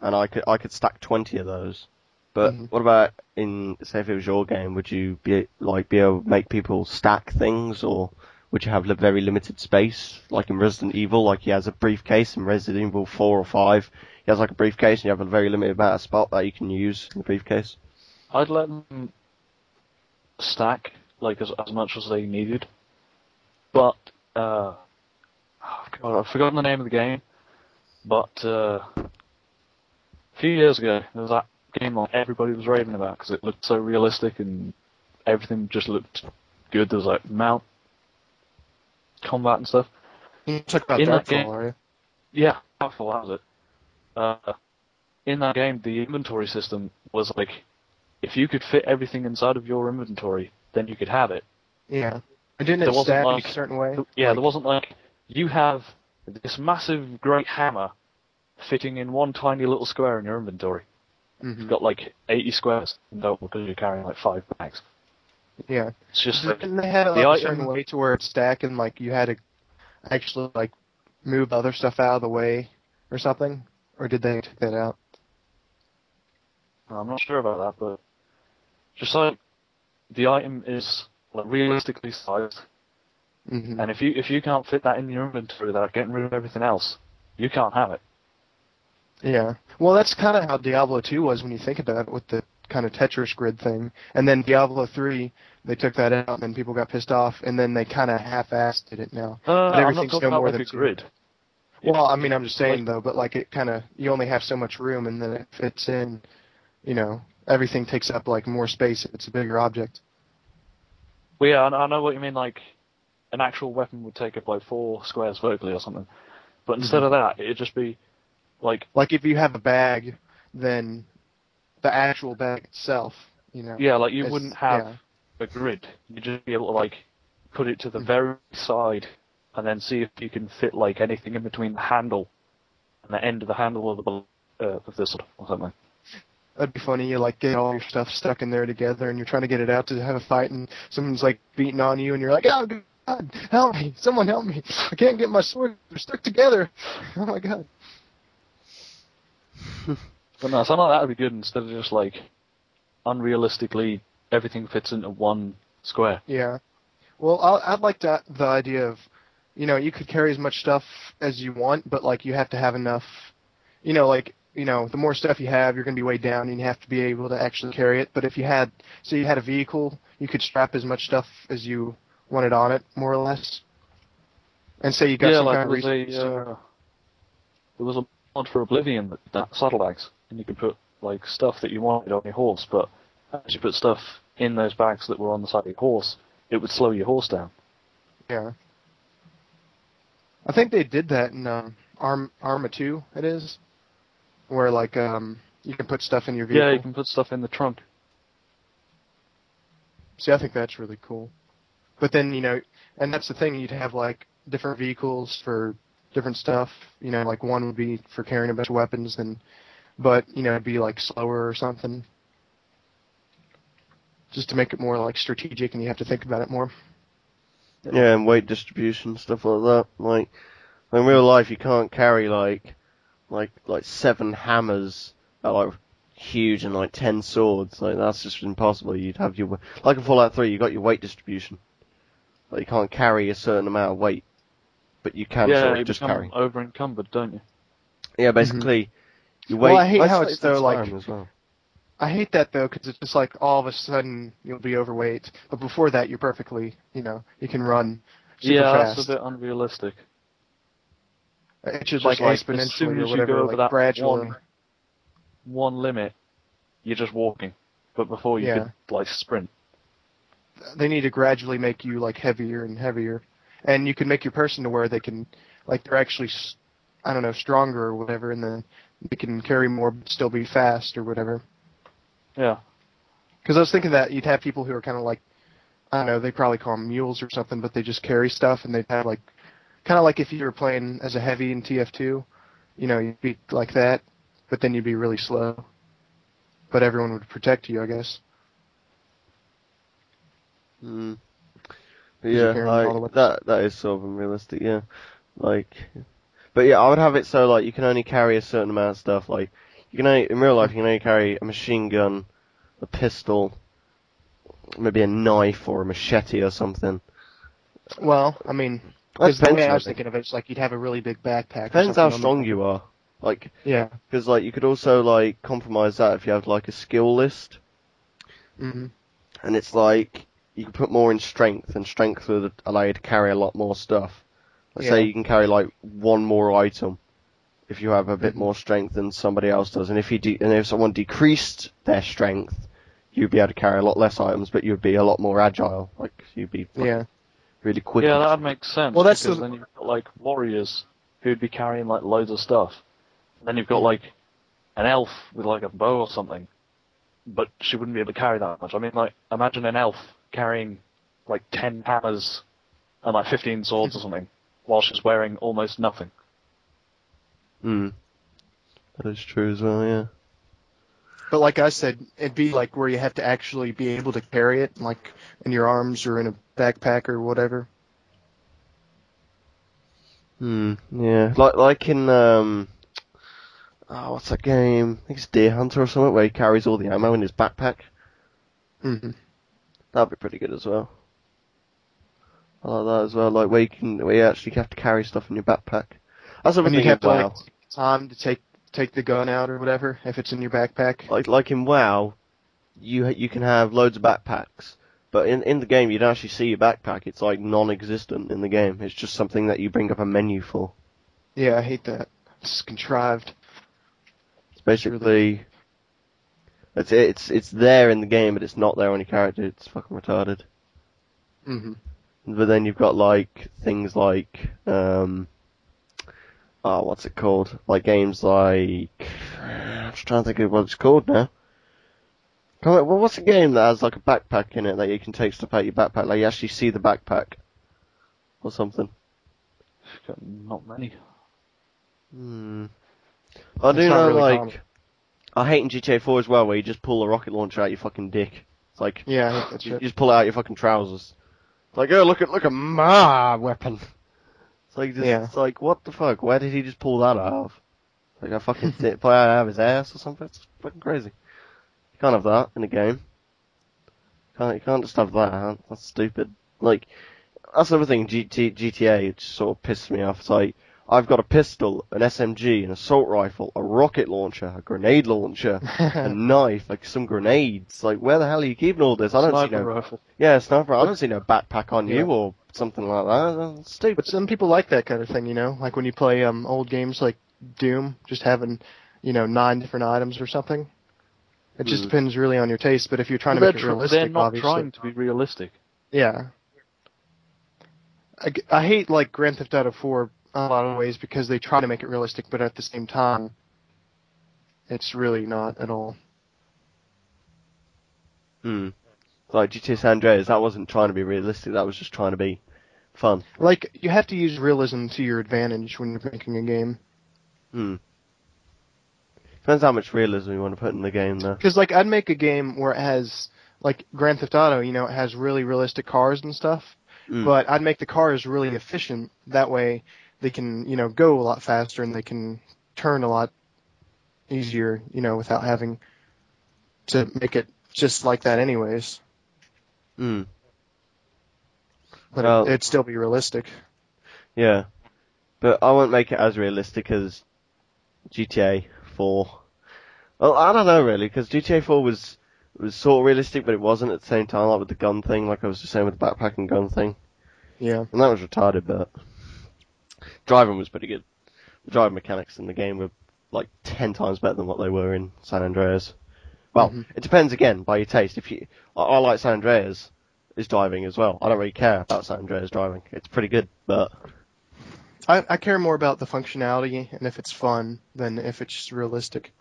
and I could stack 20 of those. But what about say if it was your game, would you be able to make people stack things, or would you have very limited space, like in Resident Evil, like he has a briefcase in Resident Evil 4 or 5, he has like a briefcase and you have a very limited amount of spot that you can use in the briefcase? I'd let them stack like as much as they needed, but God, I've forgotten the name of the game. But a few years ago, there was that game that everybody was raving about because it looked so realistic and everything just looked good. There was like mount combat and stuff. You talk about in that Darkfall, game, are you? Yeah, Darkfall, that was it. In that game, the inventory system was like, if you could fit everything inside of your inventory, then you could have it. Yeah. And didn't it There wasn't stack like, in a certain way? Yeah, there wasn't like, you have this massive, great hammer fitting in one tiny little square in your inventory. You've got like 80 squares in total because you're carrying like 5 bags. Yeah. It's just like, Didn't they have it like a certain way to where it's stacking, like you had to actually like move other stuff out of the way or something? Or did they take that out? I'm not sure about that, but just like the item is like realistically sized, and if you can't fit that in your inventory without getting rid of everything else, you can't have it. Yeah. Well, that's kind of how Diablo 2 was when you think about it, with the kind of Tetris grid thing. And then Diablo 3, they took that out, and then people got pissed off, and then they kind of half-assed it now. But I'm not everything's talking no about more like than a grid. Well, I mean, I'm just saying though, but like it kind of, you only have so much room, and then it fits in, you know, everything takes up like more space if it's a bigger object. Well, yeah, I know what you mean. Like an actual weapon would take up like 4 squares vertically or something, but instead of that, it'd just be like if you have a bag, then the actual bag itself, you know. Yeah, like you wouldn't have a grid. You'd just be able to like put it to the very side and then see if you can fit like anything in between the handle and the end of the handle of this or something. That'd be funny. You like get all your stuff stuck in there together, and you're trying to get it out to have a fight, and someone's like beating on you, and you're like, "Oh God, help me! Someone help me! I can't get my sword. They're stuck together. Oh my God!" But no, something like that would be good instead of just like unrealistically everything fits into one square. Yeah. Well, I'd like the idea of, you know, you could carry as much stuff as you want, but like you have to have enough, you know, like, you know, the more stuff you have, you're going to be weighed down, and you have to be able to actually carry it. But if you had, say you had a vehicle, you could strap as much stuff as you wanted on it, more or less. And say you got some kind of resource. There was a mod for Oblivion that saddlebags, and you could put like stuff that you wanted on your horse, but as you put stuff in those bags that were on the side of your horse, it would slow your horse down. Yeah. I think they did that in Arma 2, it is, where like you can put stuff in your vehicle. Yeah, you can put stuff in the trunk. See, I think that's really cool. But then, you know, and that's the thing, you'd have like different vehicles for different stuff. You know, like one would be for carrying a bunch of weapons, but you know, it'd be like slower or something. Just to make it more like strategic, and you have to think about it more. Yeah, and weight distribution, stuff like that. Like in real life, you can't carry like 7 hammers that are like huge and like 10 swords. Like that's just impossible. You'd have your like in Fallout 3, you got your weight distribution. Like you can't carry a certain amount of weight, but you can sort of just carry. Over encumbered, don't you? Yeah, basically, your weight. Well, I hate how it's though like. As well. I hate that though, because it's just like all of a sudden you'll be overweight, but before that you're perfectly, you know, you can run super fast. That's a bit unrealistic. It should like exponentially as soon as or whatever, you go over like that gradually. One limit, you're just walking, but before you could like sprint. They need to gradually make you like heavier and heavier, and you can make your person to where they can, like they're actually, I don't know, stronger or whatever, and then they can carry more but still be fast or whatever. Yeah. Because I was thinking that you'd have people who are kind of like, I don't know, they probably call them mules or something, but they just carry stuff, and they'd have like, kind of like if you were playing as a heavy in TF2, you know, you'd be like that, but then you'd be really slow. But everyone would protect you, I guess. Mm. Yeah, like, that is sort of unrealistic, yeah. Like, but yeah, I would have it so like you can only carry a certain amount of stuff. Like, You can only, in real life, you can only carry a machine gun, a pistol, maybe a knife or a machete or something. Well, I mean, That because the way I was depends, thinking of it, it's like you'd have a really big backpack. Depends or how something strong on the- you are. Like, Yeah. because like you could also like compromise that if you have like a skill list, Hmm. and it's like you can put more in strength, and strength would allow you to carry a lot more stuff. Let's say Yeah. you can carry like one more item if you have a bit Mhm. more strength than somebody else does, and if someone decreased their strength, you'd be able to carry a lot less items, but you'd be a lot more agile. Like you'd be Yeah. really quick. Yeah, that makes sense. Well, that's because the- then you've got like warriors who'd be carrying like loads of stuff. And then you've got Yeah. like an elf with like a bow or something, but she wouldn't be able to carry that much. I mean, like imagine an elf carrying like 10 hammers and like 15 swords or something, while she's wearing almost nothing. Hmm. That is true as well. Yeah. But like I said, it'd be like where you have to actually be able to carry it, like in your arms or in a backpack or whatever. Yeah. Like in what's that game? I think it's Deer Hunter or something where he carries all the ammo in his backpack. Hmm. That'd be pretty good as well. I like that as well. Like where you actually have to carry stuff in your backpack. That's And another you'd thing have in to WoW. like take time to take the gun out or whatever if it's in your backpack. Like in WoW, you can have loads of backpacks, but in the game you don't actually see your backpack. It's like non-existent in the game. It's just something that you bring up a menu for. Yeah, I hate that. It's contrived. It's basically it's there in the game, but it's not there on your character. It's fucking retarded. Hmm. But then you've got like things like what's it called? Like games like I'm just trying to think of what it's called now. Well, what's a game that has like a backpack in it that you can take stuff out your backpack? Like you actually see the backpack or something. Got not many. I do It's not know, really like, common. I hate in GTA 4 as well, where you just pull a rocket launcher out your fucking dick. It's like, Yeah, I hate that you shit. just pull it out your fucking trousers. It's like, oh, look at my weapon. It's like, it's like, what the fuck? Where did he just pull that out of? Like, I fucking pull it out of his ass or something? It's fucking crazy. You can't have that in a game. You can't just have that, huh? That's stupid. Like, that's another thing, GTA, it just sort of pisses me off. It's like, I've got a pistol, an SMG, an assault rifle, a rocket launcher, a grenade launcher, a knife, like some grenades. Like, where the hell are you keeping all this? I don't see Sniper no... rifle. Yeah, sniper. I don't see no backpack on Yeah. you or something like that. That's stupid. But some people like that kind of thing, you know? Like when you play old games like Doom, just having, 9 different items or something. It just depends really on your taste, but if you're trying to make it realistic, They're not obviously. trying to be realistic. Yeah. I hate like Grand Theft Auto 4 in a lot of ways because they try to make it realistic, but at the same time, it's really not at all. Like GTA San Andreas, that wasn't trying to be realistic, that was just trying to be fun. Like, you have to use realism to your advantage when you're making a game. Depends how much realism you want to put in the game, though. Because, like, I'd make a game where it has, like, Grand Theft Auto, it has really realistic cars and stuff, but I'd make the cars really efficient. That way, they can, go a lot faster and they can turn a lot easier, without having to make it just like that anyways. But Well, it'd still be realistic. yeah. But I won't make it as realistic as GTA 4. Well, I don't know really, because GTA 4 was sort of realistic, but it wasn't at the same time, like with the gun thing, like I was just saying with the backpack and gun thing. Yeah. And that was retarded, but driving was pretty good. The driving mechanics in the game were like 10 times better than what they were in San Andreas. Well, it depends again by your taste. I like San Andreas, is driving as well. I don't really care about San Andreas driving. It's pretty good, but I care more about the functionality and if it's fun than if it's just realistic.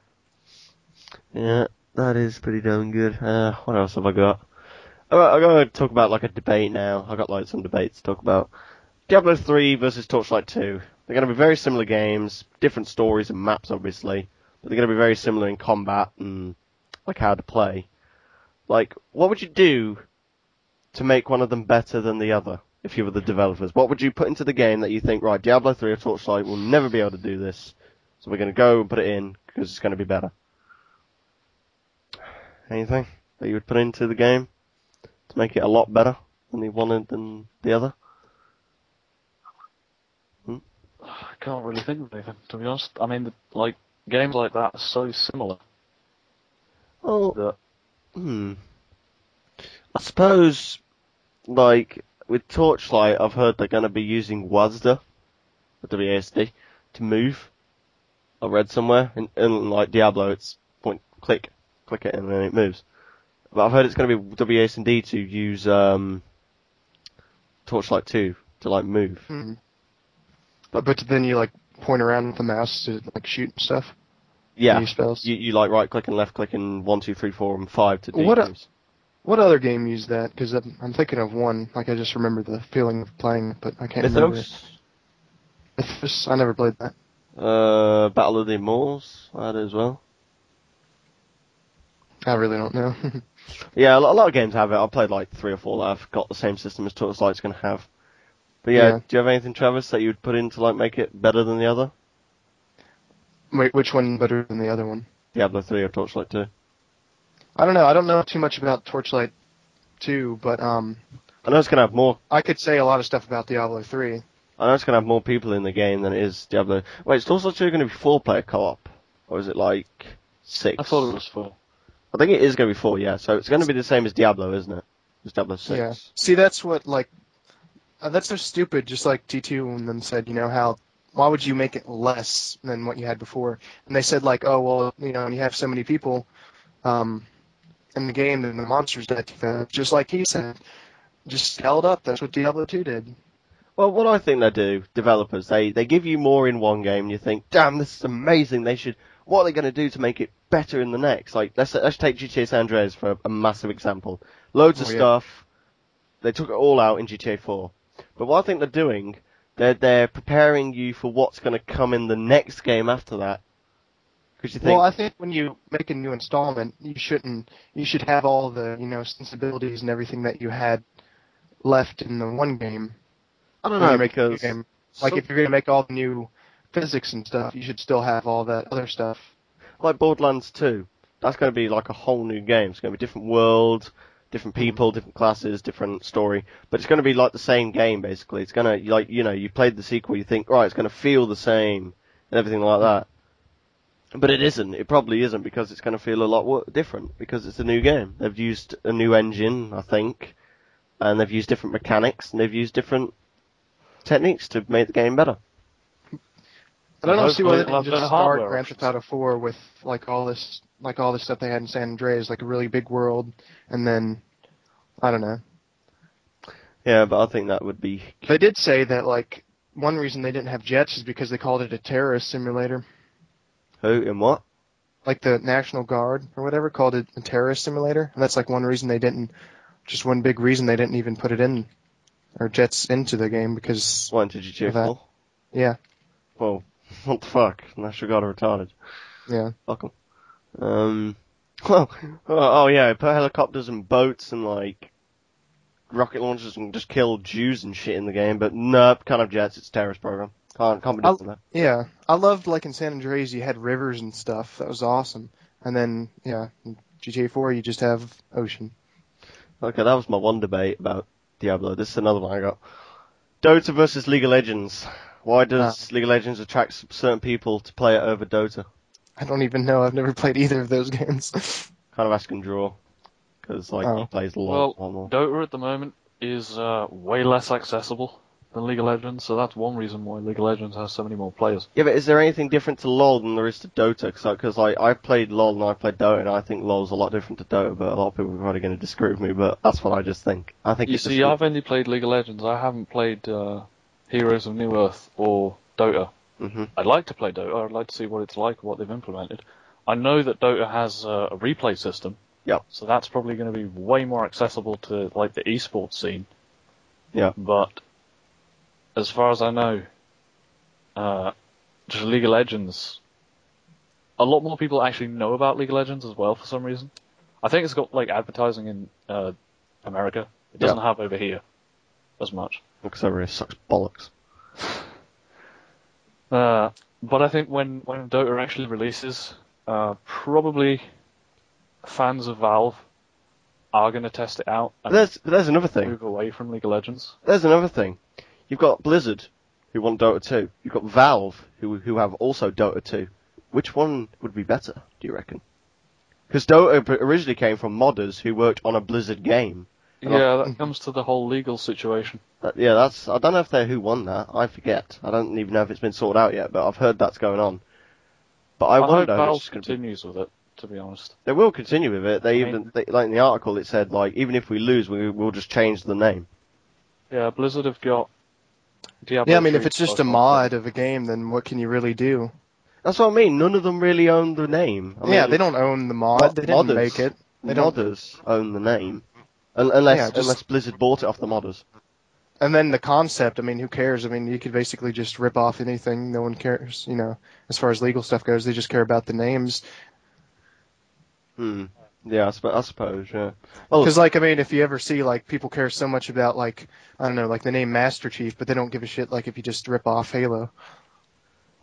yeah, that is pretty damn good. What else have I got? Alright, I'm gonna talk about like a debate now. I got like some debates to talk about. Diablo 3 versus Torchlight 2. They're gonna be very similar games, different stories and maps obviously, but they're gonna be very similar in combat and like how to play. Like, what would you do to make one of them better than the other if you were the developers? What would you put into the game that you think, right, Diablo 3 or Torchlight will never be able to do this, so we're gonna go and put it in because it's going to be better. Anything that you would put into the game to make it a lot better than the one than the other? I can't really think of anything, to be honest. I mean, like, games like that are so similar. Well, I suppose, like, with Torchlight, I've heard they're going to be using WASD, WASD, to move. I read somewhere, in like Diablo, it's click it, and then it moves. But I've heard it's going to be WASD to use Torchlight 2 to, like, move. Mm-hmm. But then you, like, point around with the mouse to, like, shoot and stuff? Yeah. Use spells? You like, right-click and left-click and 1, 2, 3, 4, and 5 to do moves. What other game used that? Because I'm thinking of one. Like, I just remember the feeling of playing it, but I can't remember it. Mythos? I never played that. Battle of the Immortals, I had it as well. I really don't know. Yeah, a lot of games have it. I've played like 3 or 4 that have got the same system as Torchlight's going to have. But yeah, do you have anything, Travis, that you would put in to like make it better than the other? Wait, which one better than the other one? Diablo 3 or Torchlight 2? I don't know. I don't know too much about Torchlight 2, but I know it's going to have more. I could say a lot of stuff about Diablo 3. I know it's going to have more people in the game than it is Diablo. Wait, is Torchlight 2 going to be 4-player co-op? Or is it like 6? I thought it was 4. I think it is going to be 4, yeah. So it's going to be the same as Diablo, isn't it? It's Diablo 6. Yeah. See, that's what, like, that's so stupid, just like T2 and them said, why would you make it less than what you had before? And they said, like, oh, well, you have so many people in the game, then the monsters die too fast. Just like he said, just scale it up. That's what Diablo 2 did. Well, what I think they do, developers, they give you more in one game, and you think, damn, this is amazing, what are they going to do to make it better in the next? Like, let's take GTA San Andreas for a massive example. Loads of stuff, they took it all out in GTA 4. But what I think they're doing, they're preparing you for what's going to come in the next game after that. Because you think, well, I think when you make a new installment, you should have all the, sensibilities and everything that you had left in the one game. I don't know, because like if you're going to make all the new physics and stuff, you should still have all that other stuff. Like Borderlands 2, that's going to be like a whole new game. It's going to be a different world, different people, different classes, different story. But it's going to be like the same game, basically. It's going to, like, you played the sequel, you think, right, it's going to feel the same, and everything like that. But it isn't. It probably isn't, because it's going to feel a lot different, because it's a new game. They've used a new engine, I think, and they've used different mechanics, and they've used different techniques to make the game better. I don't see why they didn't just start hardware Grand Theft Auto 4 with all this stuff they had in San Andreas, like a really big world, and then I don't know. Yeah, but I think that would be. They did say that like one reason they didn't have jets is because they called it a terrorist simulator. Who and what? Like the National Guard or whatever called it a terrorist simulator, and that's like one reason they didn't. Just one big reason they didn't even put it in or jets into the game because. Why did you cheer for? Yeah. Well. What the fuck? National Guard are retarded. Yeah. Fuck 'em. Oh yeah, put helicopters and boats and like rocket launchers and just kill Jews and shit in the game, but nope, can't have jets, it's a terrorist program. Can't be done with that. Yeah. I loved like in San Andreas you had rivers and stuff, that was awesome. And then, in GTA 4 you just have ocean. Okay, that was my one debate about Diablo. This is another one I got. Dota versus League of Legends. Why does League of Legends attract certain people to play it over Dota? I don't even know. I've never played either of those games. Kind of ask and draw. Because, he plays a lot more. Dota at the moment is way less accessible than League of Legends, so that's one reason why League of Legends has so many more players. Yeah, but is there anything different to LoL than there is to Dota? Because I've played LoL and I've played Dota, and I think LoL's a lot different to Dota, but a lot of people are probably going to disagree with me, but that's what I just think. I've only played League of Legends. I haven't played Heroes of New Earth or Dota. Mm-hmm. I'd like to play Dota. I'd like to see what it's like, what they've implemented. I know that Dota has a replay system. Yeah. So that's probably going to be way more accessible to like the esports scene. Yeah. But as far as I know, just League of Legends. A lot more people actually know about League of Legends as well for some reason. I think it's got like advertising in America. It doesn't have over here as much. Because over here sucks bollocks. But I think when Dota actually releases, Probably fans of Valve are going to test it out and There's another thing. move away from League of Legends. There's another thing. You've got Blizzard, who want Dota 2. You've got Valve, who have also Dota 2. Which one would be better, do you reckon? Because Dota originally came from modders who worked on a Blizzard game. Yeah, that comes to the whole legal situation. I don't know if they're who won that. I forget. I don't even know if it's been sorted out yet, but I've heard that's going on. But I hope wonder. Valve continues with it, to be honest. They will continue with it. Like in the article, it said like even if we lose, we'll just change the name. Yeah, Blizzard have got Diablo. Yeah, I mean, 3 if it's just a mod of a game, then what can you really do? That's what I mean. None of them really own the name. I mean, They don't own the mod. They didn't make it. Modders own the name, unless Blizzard bought it off the modders. And then the concept, I mean, who cares? I mean, you could basically just rip off anything. No one cares, as far as legal stuff goes. They just care about the names. Yeah, I suppose, yeah. Because, I mean, if you ever see, people care so much about, I don't know, the name Master Chief, but they don't give a shit, if you just rip off Halo.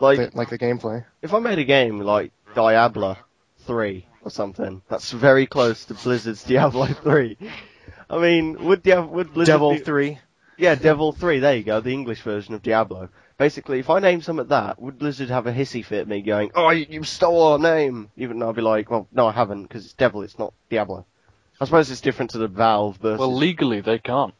Like the gameplay. If I made a game like Diablo 3 or something, that's very close to Blizzard's Diablo 3. I mean, would Blizzard Devil 3. Yeah, Devil 3, there you go, the English version of Diablo. Basically, if I named something that, would Blizzard have a hissy fit at me going, oh, you stole our name? Even though I'd be like, well, no, I haven't, because it's Devil, it's not Diablo. I suppose it's different to the Valve versus... Well, legally, they can't.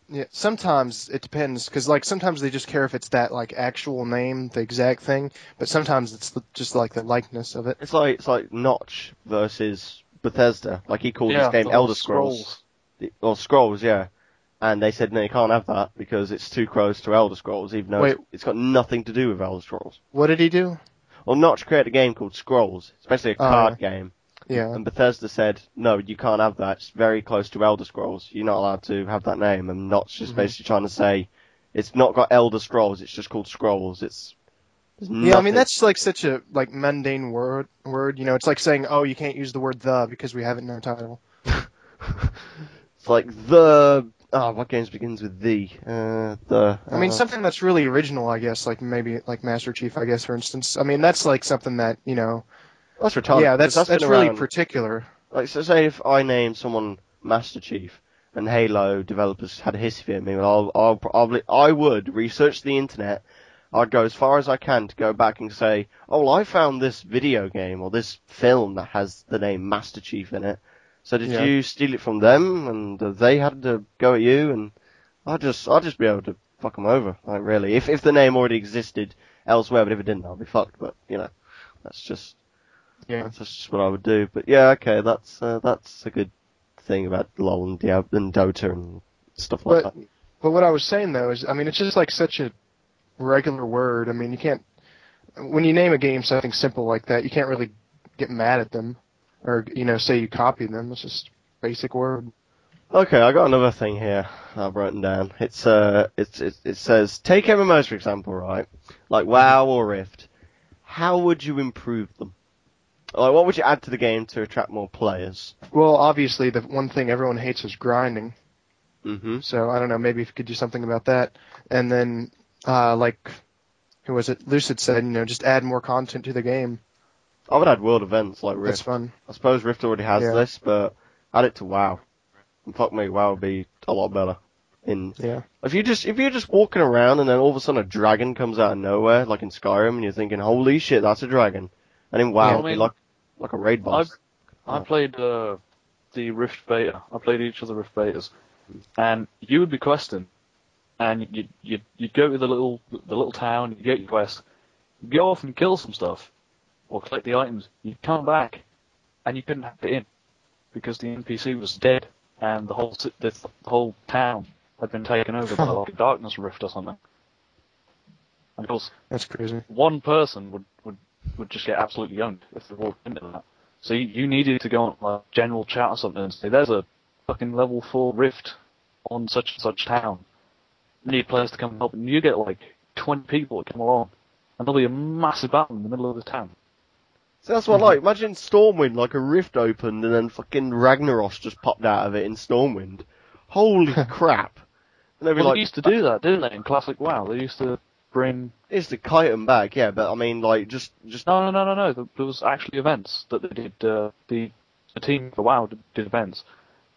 Yeah, sometimes it depends, because, sometimes they just care if it's that, actual name, the exact thing, but sometimes it's just, the likeness of it. It's like Notch versus Bethesda. Like, he called his game Elder Scrolls. Scrolls, yeah. And they said, no, you can't have that because it's too close to Elder Scrolls, even though it's got nothing to do with Elder Scrolls. What did he do? Well, Notch created a game called Scrolls, especially a card game. Yeah. And Bethesda said, no, you can't have that. It's very close to Elder Scrolls. You're not allowed to have that name. And Notch just basically trying to say, it's not got Elder Scrolls, it's just called Scrolls. Yeah, I mean, that's such a mundane word. It's like saying, oh, you can't use the word the because we have it in our title. It's like what games begins with the? I mean, something that's really original, I guess, maybe Master Chief, I guess, for instance. I mean, that's something that, That's retarded. Yeah, that's really around. particular. Like, so say if I named someone Master Chief and Halo developers had a hissy fit at me, I would research the internet. I'd go as far as I can to go back and say, oh, well, I found this video game or this film that has the name Master Chief in it. So did you steal it from them, and they had to go at you? And I'll just be able to fuck them over, really. If the name already existed elsewhere, but if it didn't, I'll be fucked. But that's just that's just what I would do. But yeah, okay, that's a good thing about LoL and Diablo and Dota and stuff like that. But what I was saying though is, I mean, it's just such a regular word. I mean, you can't when you name a game something simple like that, you can't really get mad at them. Or, say you copied them. It's just a basic word. Okay, I got another thing here I've written down. It says, take MMOs for example, right? Like WoW or Rift. How would you improve them? Like, what would you add to the game to attract more players? Well, obviously, the one thing everyone hates is grinding. Mm-hmm. So, I don't know, maybe if you could do something about that. And then, who was it? Lucid said, just add more content to the game. I would add world events like Rift. That's fun. I suppose Rift already has this, but add it to WoW. And fuck me, WoW would be a lot better. If you're just walking around and then all of a sudden a dragon comes out of nowhere, like in Skyrim, and you're thinking, holy shit, that's a dragon. And in WoW, it'd be like a raid boss. I played the Rift beta. I played each of the Rift betas, and you would be questing, and you'd go to the little town, you get your quest, you go off and kill some stuff. Or collect the items, you'd come back, and you couldn't have it in, because the NPC was dead, and the whole town had been taken over by a darkness rift or something. And of course, that's crazy. One person would just get absolutely owned if they walked into that. So you needed to go on general chat or something and say, there's a fucking level 4 rift on such and such town. You need players to come help, and you get 20 people that come along, and there'll be a massive battle in the middle of the town. So that's what I like. Imagine Stormwind, a rift opened and then fucking Ragnaros just popped out of it in Stormwind. Holy crap. And They used to do that, didn't they, in classic WoW? They used to bring... It's to kite them back, yeah, but I mean, like, just... No. There was actually events that they did. The team for WoW did events,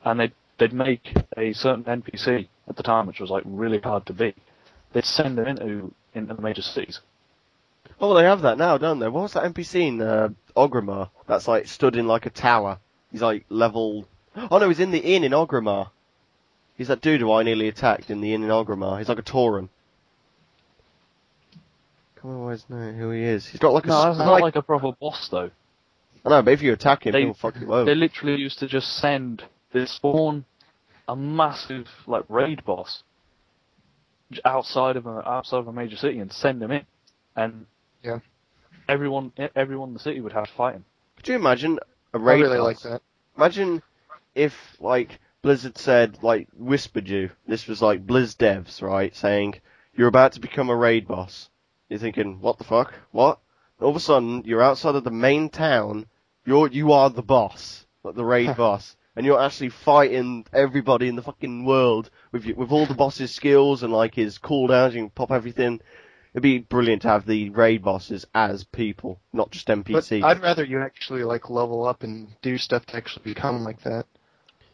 and they'd make a certain NPC at the time, which was like really hard to beat. They'd send them into the major cities. Oh, they have that now, don't they? What was that NPC in Orgrimmar that's like stood in like a tower? He's like level... Oh no, he's in the inn in Orgrimmar. He's that dude who I nearly attacked in the inn in Orgrimmar. He's like a Tauren. Come on, where's no who he is? He's got like a... No, that's not like a proper boss though. I know, but if you attack him, he'll fuck you over. They literally used to just send... They spawn a massive like raid boss outside of a major city and send him in, and Yeah. everyone in the city would have to fight him. Could you imagine a I raid really boss? like that. Imagine if, like, Blizzard said, like, whispered you, this was like Blizz devs, right, saying, you're about to become a raid boss. You're thinking, what the fuck? What? All of a sudden, you're outside of the main town, you are the boss, like the raid boss, and you're actually fighting everybody in the fucking world with all the boss's skills and, like, his cooldowns, you can pop everything. It'd be brilliant to have the raid bosses as people, not just But NPCs. I'd rather you actually like level up and do stuff to actually become like that.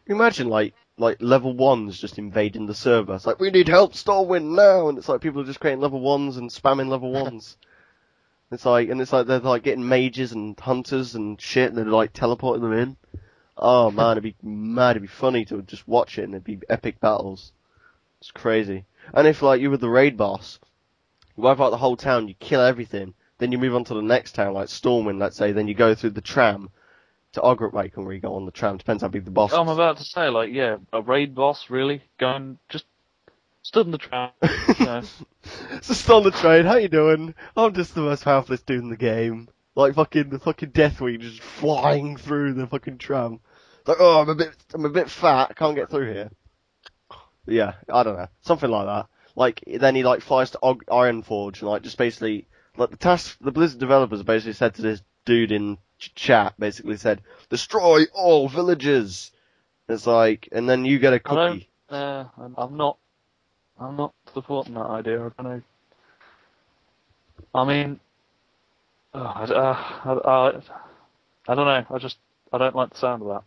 Can you imagine, like level 1s just invading the server? It's like, we need help, Stormwind now! And it's like, people are just creating level 1s and spamming level 1s. It's like they're like getting mages and hunters and shit, and they're like teleporting them in. Oh man, it'd be funny to just watch it, and it'd be epic battles. It's crazy. And if, like, you were the raid boss, you wipe out the whole town, you kill everything, then you move on to the next town, like Stormwind, let's say, then you go through the tram to Ogret. Wait, can we go on the tram? Depends how big the boss is. I'm about to say, like, yeah, a raid boss, really? Going, just stood in the tram, you know. Just on the train, how you doing? I'm just the most powerful dude in the game. Like the fucking Deathwing just flying through the fucking tram. Like, oh, I'm a bit fat, I can't get through here. But yeah, I don't know. Something like that. Like, then he, like, flies to Ironforge, and, like, just basically, like, the Blizzard developers basically said to this dude in chat, basically said, destroy all villages! It's like, and then you get a cookie. I'm not supporting that idea, I don't know. I mean, I don't know, I don't like the sound of that.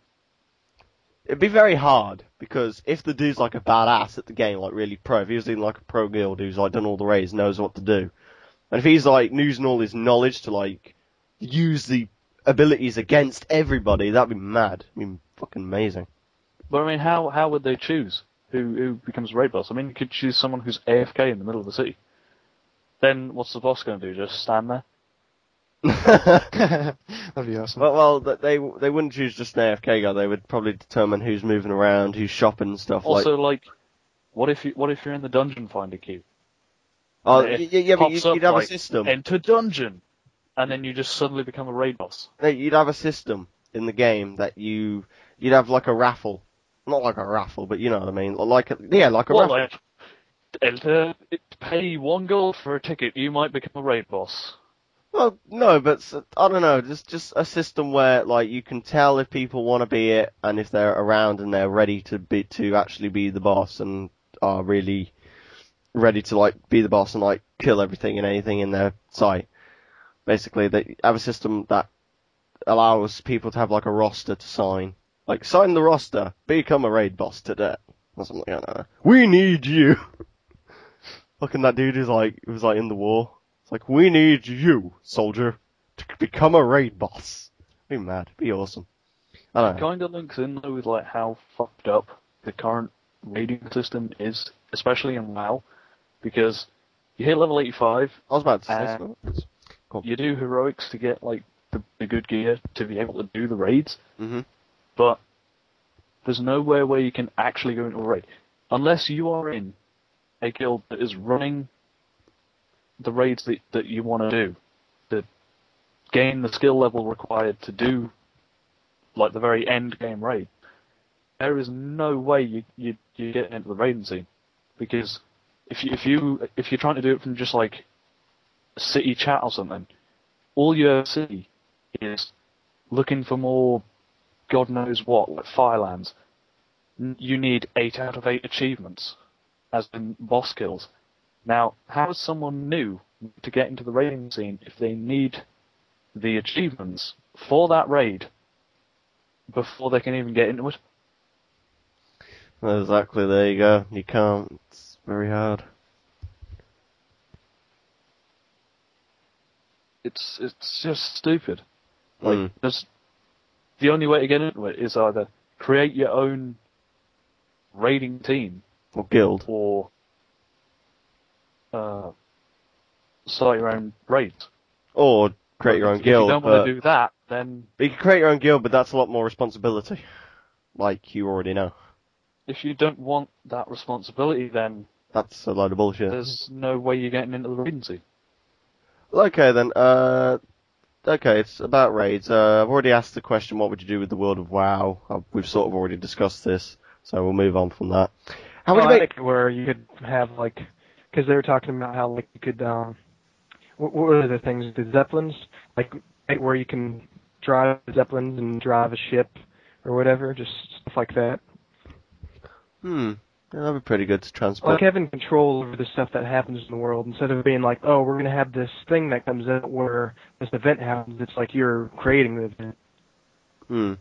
It'd be very hard, because if the dude's like a badass at the game, like really pro, if he was in like a pro guild who's like done all the raids, knows what to do, and if he's like using all his knowledge to like use the abilities against everybody, that'd be mad. I mean, fucking amazing. But I mean, how would they choose who becomes raid boss? I mean, you could choose someone who's AFK in the middle of the city. Then what's the boss going to do? Just stand there? That'd be awesome. Well, they wouldn't choose just an AFK guy. They would probably determine who's moving around, who's shopping and stuff. Also, like, what if you're in the dungeon finder queue? Oh, yeah, but you'd have a system. Enter dungeon, and then you just suddenly become a raid boss. No, you'd have a system in the game that you'd have like a raffle, not like a raffle, but you know what I mean, like a raffle. Like, pay 1 gold for a ticket, you might become a raid boss. Well, no, but I don't know, just a system where like you can tell if people want to be it and if they're around and they're ready to actually be the boss and are really ready to like be the boss and like kill everything and anything in their sight. Basically, they have a system that allows people to have like a roster to sign. Like, sign the roster, become a raid boss today. Or something like that. We need you! Fucking that dude was like in the war. It's like, we need you, soldier, to become a raid boss. Be mad. Be awesome. I don't know. It kind of links in though with like how fucked up the current raiding system is, especially in WoW, because you hit level 85. I was about to say something. Cool. You do heroics to get like the good gear to be able to do the raids, but there's nowhere where you can actually go into a raid unless you are in a guild that is running the raids that you want to do, to gain the skill level required to do like the very end game raid. There is no way you get into the raiding scene, because if you're trying to do it from just like a city chat or something, all you see is looking for more God knows what, like Firelands. You need 8 out of 8 achievements, as in boss kills. Now, how is someone new to get into the raiding scene if they need the achievements for that raid before they can even get into it? Well, exactly, there you go. You can't. It's very hard. It's just stupid. Like, the only way to get into it is either create your own raiding team Or guild. or start your own raids. Or create your own guild. If you don't want to do that, then... You can create your own guild, but that's a lot more responsibility. Like you already know. If you don't want that responsibility, then... That's a load of bullshit. There's no way you're getting into the raiding scene. Okay then, okay, it's about raids. I've already asked the question, what would you do with the world of WoW? We've sort of already discussed this, so we'll move on from that. How would you make... where you could have, like, because they were talking about how, like, you could, what are the things, the Zeppelins? Like, where you can drive Zeppelins and drive a ship or whatever, just stuff like that. Yeah, that'd be pretty good to transport. Like having control over the stuff that happens in the world, instead of being like, oh, we're going to have this thing that comes in where this event happens, it's like you're creating the event.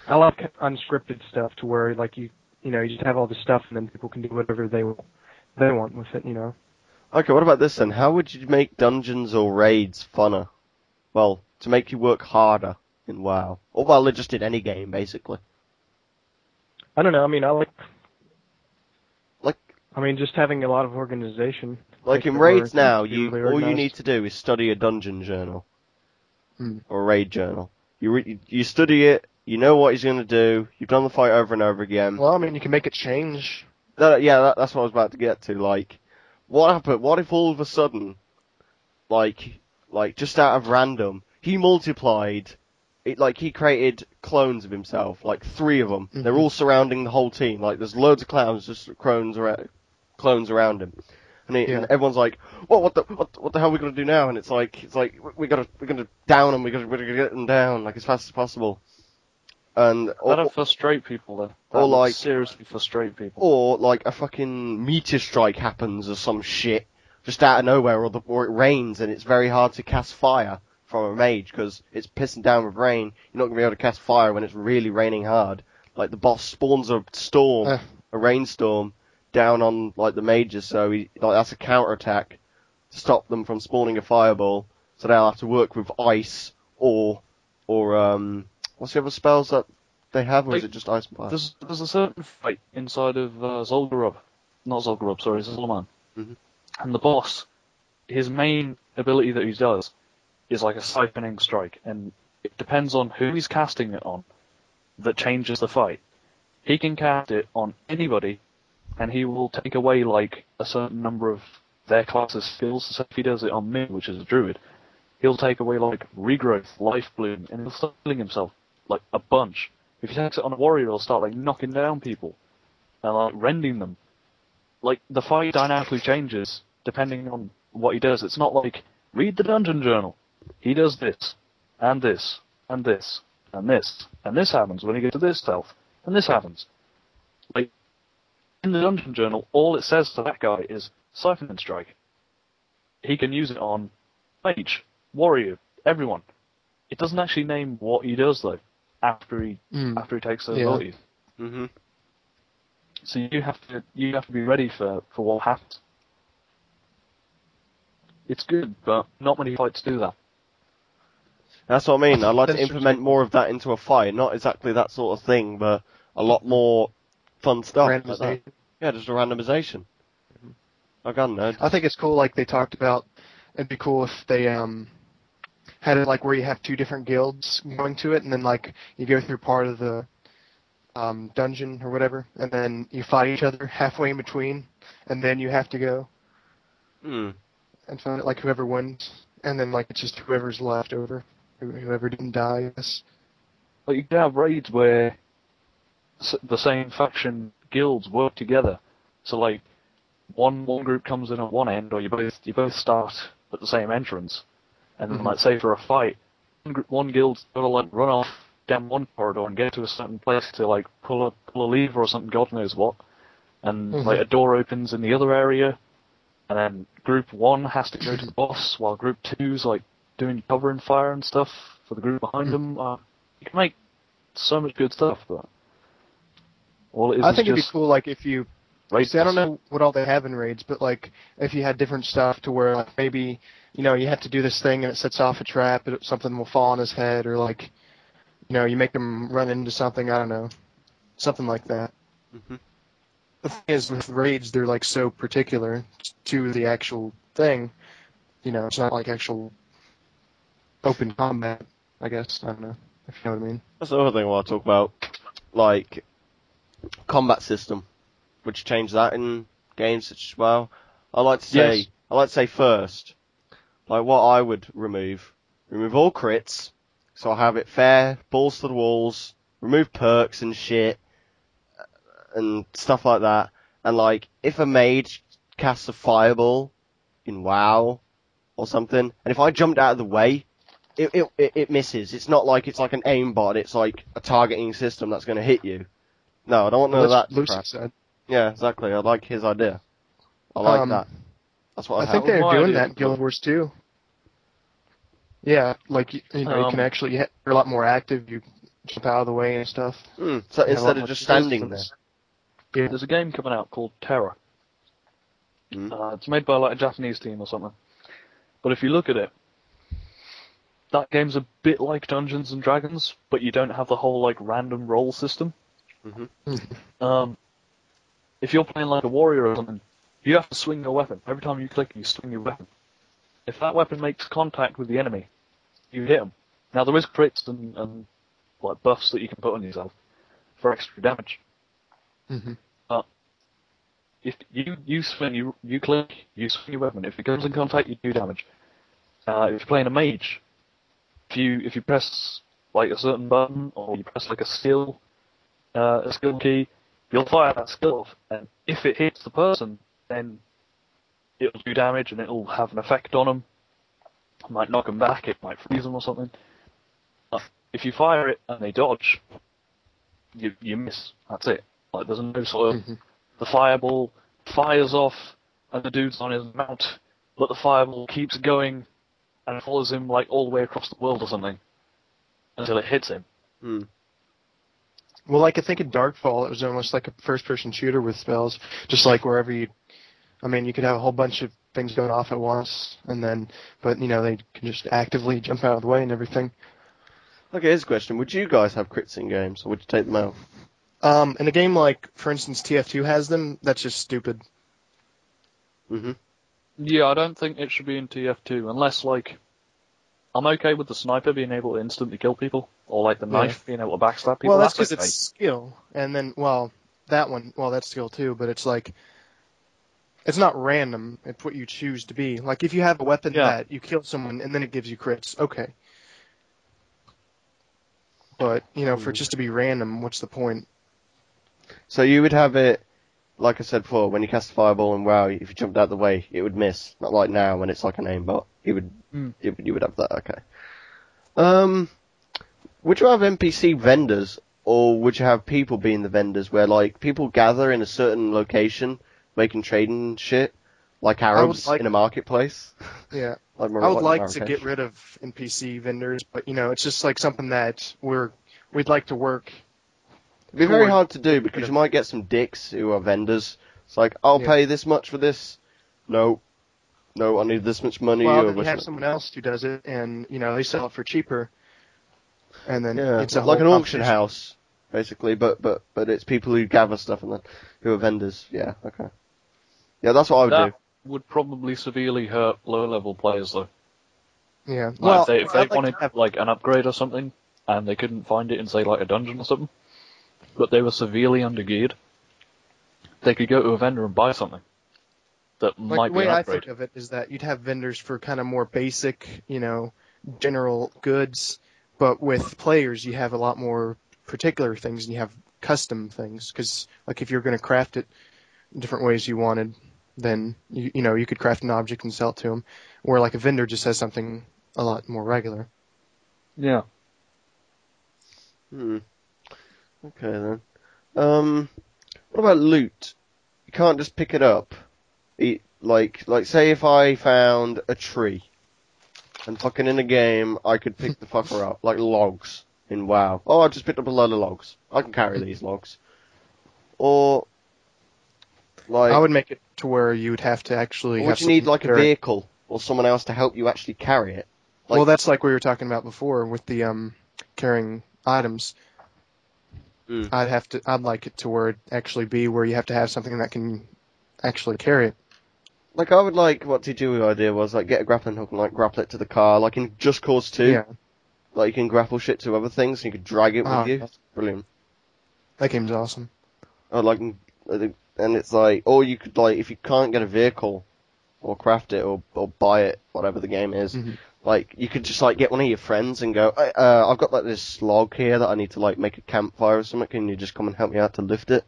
I like unscripted stuff to where, like, you just have all the stuff and then people can do whatever they want with it, Okay, what about this then? How would you make dungeons or raids funner? Well, to make you work harder in WoW. Or, well, just in any game, basically. I don't know, I mean, just having a lot of organization. Like in raids now, all you need to do is study a dungeon journal. Or a raid journal. You study it, you know what he's going to do, you've done the fight over and over again. Well, I mean, you can make it change. That's what I was about to get to. Like, what happened? What if all of a sudden, like just out of random, he multiplied, he created clones of himself, like 3 of them. They're all surrounding the whole team. Like, there's loads of clowns, just clones around him. And everyone's like, what the hell are we gonna do now? And it's like we're gonna down them, we're gonna get them down like as fast as possible. And that'll frustrate people though. That would seriously frustrate people. Or like a fucking meteor strike happens or some shit just out of nowhere, or it rains and it's very hard to cast fire from a mage because it's pissing down with rain. You're not gonna be able to cast fire when it's really raining hard. Like the boss spawns a storm, a rainstorm, down on like the mages, so that's a counterattack to stop them from spawning a fireball. So they'll have to work with ice or what's the other spells that they have, or is it just ice and fire? There's a certain fight inside of Zul'Gurub, not Zul'Gurub, sorry, Zul'Aman. And the boss, his main ability that he does is like a siphoning strike, and it depends on who he's casting it on that changes the fight. He can cast it on anybody, and he will take away like a certain number of their class's skills. So if he does it on me, which is a druid, he'll take away like regrowth, life bloom, and he'll start healing himself like a bunch. If he takes it on a warrior, he'll start like knocking down people and like rending them. Like the fight dynamically changes depending on what he does. It's not like read the dungeon journal. He does this and this and this and this and this happens when he gets to this stealth and this happens. Like in the dungeon journal, all it says to that guy is Siphoning Strike. He can use it on mage, warrior, everyone. It doesn't actually name what he does though. After he takes those abilities. So you have to be ready for what happens. It's good, but not many fights do that. That's what I mean. I'd like to implement more of that into a fight. Not exactly that sort of thing, but a lot more fun stuff. Like that. Yeah, just a randomization. I don't know. I think it's cool, like they talked about, it'd be cool if they had it like where you have 2 different guilds going to it, and then like you go through part of the dungeon or whatever, and then you fight each other halfway in between, and then you have to go. And find it like whoever wins, and then like it's just whoever's left over, whoever didn't die, I guess. Like you can have raids where the same faction guilds work together. So like one group comes in at one end, or you both start at the same entrance, and then like say for a fight, one guild's got to like run off down one corridor and get to a certain place to like pull a lever or something, God knows what, and like a door opens in the other area, and then Group 1 has to go to the boss, while Group 2's like doing cover and fire and stuff for the group behind them. You can make so much good stuff, but all it is I think is it'd be just cool, like, if you... raids. See, I don't know what all they have in raids, but, like, if you had different stuff to where, like, maybe, you know, you have to do this thing and it sets off a trap, but something will fall on his head, or, like, you know, you make him run into something, I don't know. Something like that. Mm-hmm. The thing is, with raids, they're, like, so particular to the actual thing. You know, it's not like actual open combat, I guess. I don't know, if you know what I mean. That's the other thing I want to talk about, like, combat system. Would you change that in games such as well? I like to say first, like what I would remove all crits, so I have it fair, balls to the walls, remove perks and shit, and stuff like that. And like, if a mage casts a fireball in WoW or something, and if I jumped out of the way, it misses. It's not like it's like an aimbot. It's like a targeting system that's going to hit you. No, I don't want none of that Lucy crap. said. Yeah, exactly. I like his idea. I like that. That's what I think they're my doing idea. that in Guild Wars 2. Yeah, like, you know, you can actually, you're a lot more active, you jump out of the way and stuff. So You have a lot instead of more just standing there. Yeah. There's a game coming out called Terra. It's made by like a Japanese team or something. But if you look at it, that game's a bit like Dungeons and Dragons, but you don't have the whole like random roll system. If you're playing like a warrior or something, you have to swing your weapon. Every time you click, you swing your weapon. If that weapon makes contact with the enemy, you hit them. Now there is crits and like buffs that you can put on yourself for extra damage. But if you swing, you click, you swing your weapon. If it comes in contact, you do damage. If you're playing a mage, if you press like a certain button or you press like a skill key, you'll fire that skill off, and if it hits the person, then it'll do damage and it'll have an effect on them. It might knock them back, it might freeze them or something. If you fire it and they dodge, you miss. That's it. Like there's no sort of the fireball fires off and the dude's on his mount, but the fireball keeps going and follows him like all the way across the world or something until it hits him. Well, like I think in Darkfall, it was almost like a first-person shooter with spells, just like wherever you could have a whole bunch of things going off at once, but you know, they can just actively jump out of the way and everything. Okay, here's a question. Would you guys have crits in games, or would you take them out? In a game like, for instance, TF2 has them, that's just stupid. Yeah, I don't think it should be in TF2, unless, like, I'm okay with the sniper being able to instantly kill people, or, like, the knife being able to backstab people. Well, that's because okay. it's skill, and then, that's skill too, but it's like, it's not random, it's what you choose to be. Like, if you have a weapon that you kill someone, and then it gives you crits, okay. But, you know, for it just to be random, what's the point? So you would have it, like I said before, when you cast a fireball and WoW, if you jumped out the way, it would miss. Not like now when it's like an aimbot. You would have that, okay. Would you have NPC vendors, or would you have people being the vendors, where like people gather in a certain location, making trading shit, like Arabs in a marketplace? Yeah. I would like to get rid of NPC vendors, but you know, it's just like something that we'd like to work. It'd be very hard to do because you might get some dicks who are vendors. It's like, I'll pay this much for this. No, I need this much money. Well, then you have someone else who does it, and you know, they sell it for cheaper. And then it's like an auction house, basically, but it's people who gather stuff and then who are vendors. Yeah, okay. Yeah, that's what I would do. Would probably severely hurt lower-level players, though. Yeah. Like well, if they wanted like an upgrade or something, and they couldn't find it in, say, like a dungeon or something, but they were severely undergeared, they could go to a vendor and buy something that might be an upgrade. The way I think of it is that you'd have vendors for kind of more basic, you know, general goods, but with players you have a lot more particular things and you have custom things, because like if you're going to craft it in different ways you wanted, then you know, you could craft an object and sell it to them, where like a vendor just has something a lot more regular. Yeah. Okay then. What about loot? You can't just pick it up. like say if I found a tree, and fucking in a game I could pick the fucker up, like logs in WoW. Oh, I just picked up a load of logs. I can carry these logs. Or, like... I would make it to where you would have to actually have would you need, like, a carry. vehicle, or someone else to help you actually carry it? Like, Well, that's like we were talking about before with the carrying items. I'd like it to where it actually be where you have to have something that can actually carry it. like, I would like, what TG's idea was, like, get a grappling hook and, like, grapple it to the car, like in Just Cause 2. Yeah. Like, you can grapple shit to other things, and you could drag it with you. That's Brilliant. That game's awesome. Or, like, and it's like, or you could, like, if you can't get a vehicle, or craft it, or buy it, whatever the game is, like, you could just, like, get one of your friends and go, I've got, like, this log here that I need to, like, make a campfire or something, can you just come and help me out to lift it?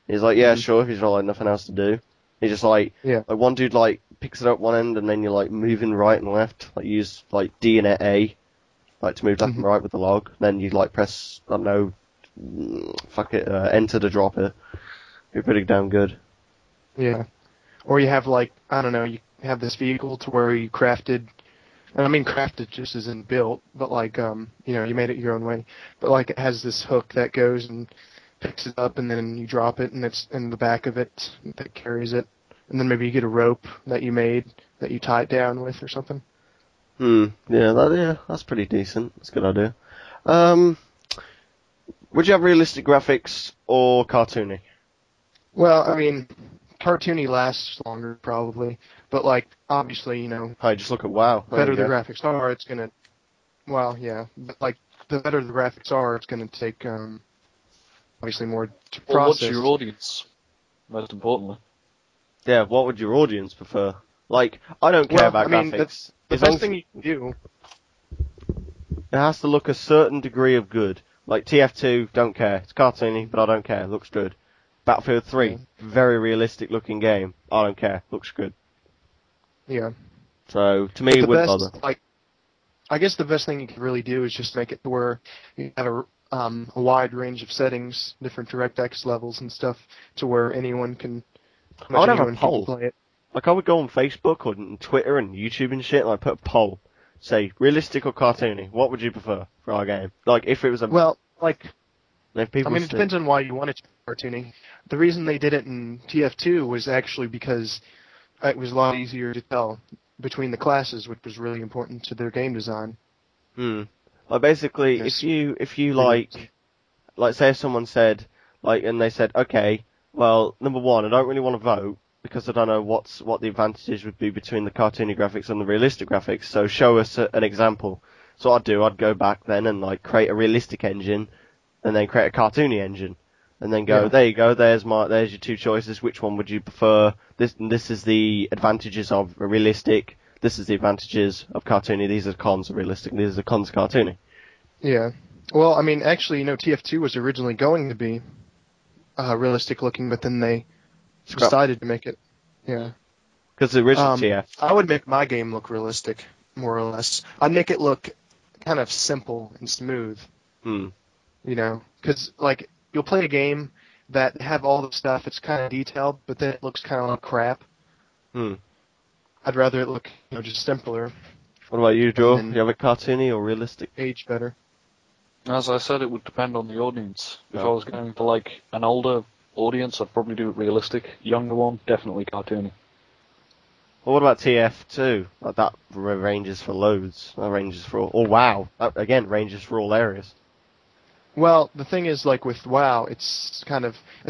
He's like, yeah, sure, if he's got, like, nothing else to do. He's just, like, like, one dude, like, picks it up one end, and then you're, like, moving right and left, like, you use, like, D and A, like, to move left and right with the log, then you, like, press, I don't know, enter to drop it. Be pretty damn good. Yeah. Or you have, like, I don't know, you have this vehicle to where you crafted, and I mean crafted just isn't built, but like, you know, you made it your own way, but like it has this hook that goes and picks it up and then you drop it and it's in the back of it that carries it, and then maybe you get a rope that you made that you tie it down with or something. Yeah, that's pretty decent. That's a good idea. Would you have realistic graphics or cartoony? Well, I mean, cartoony lasts longer probably, but like obviously, you know, Hi, just look at WoW. the better the graphics are, it's gonna. Well, yeah, but like the better the graphics are, it's gonna take obviously more to process. Well, what's your audience? Most importantly. Yeah, what would your audience prefer? Like, I don't care about graphics. The best thing you can do. It has to look a certain degree of good. Like TF2, don't care. It's cartoony, but I don't care. It looks good. Battlefield 3, very realistic looking game. I don't care. Looks good. Yeah. So, to me, it wouldn't bother. Like, I guess the best thing you can really do is just make it to where you have a wide range of settings, different DirectX levels and stuff, to where anyone can. I would have a poll. Play it. Like, I would go on Facebook or Twitter and YouTube and shit, and I'd put a poll. Say, realistic or cartoony? What would you prefer for our game? Like, if it was a... Well, like... If people it depends on why you want it to be cartoony. The reason they did it in TF2 was actually because it was a lot easier to tell between the classes, which was really important to their game design. Like, basically, if you like, say if someone said, like, and they said, okay, well, number one, I don't really want to vote, because I don't know what the advantages would be between the cartoony graphics and the realistic graphics, so show us an example. So what I'd go back then and, like, create a realistic engine, and then create a cartoony engine, and then go, there you go, there's your two choices, which one would you prefer? This is the advantages of a realistic, this is the advantages of cartoony, these are the cons of realistic, these are the cons of cartoony. Yeah. Well, I mean, actually, you know, TF2 was originally going to be realistic looking, but then they decided to make it, Because the original TF. I would make my game look realistic, more or less. I'd make it look kind of simple and smooth. You know, because, like, you'll play a game that have all the stuff, it's kind of detailed, but then it looks kind of like crap. I'd rather it look, you know, just simpler. What about you, Joe? Do you have it cartoony or realistic? Age better. As I said, it would depend on the audience. If I was going to, like, an older audience, I'd probably do it realistic. Younger one, definitely cartoony. Well, what about TF2? Like, that ranges for loads. That ranges for all... Or WoW. That, again, ranges for all areas. Well, the thing is, like, with WoW, it's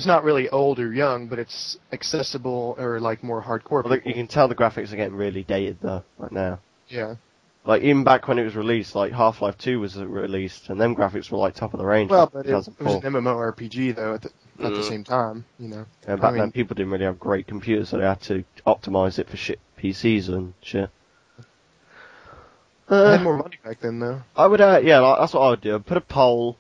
not really old or young, but it's accessible or, like, more hardcore. Well, you can tell the graphics are getting really dated, though, right now. Yeah. Like, even back when it was released, like, Half-Life 2 was released, and them graphics were, like, top of the range. Well, but it was an MMORPG, though, at the same time, you know. Yeah, back then people didn't really have great computers, so they had to optimize it for shit PCs and shit. I had more money back then, though. I would, that's what I would do. I'd put a poll,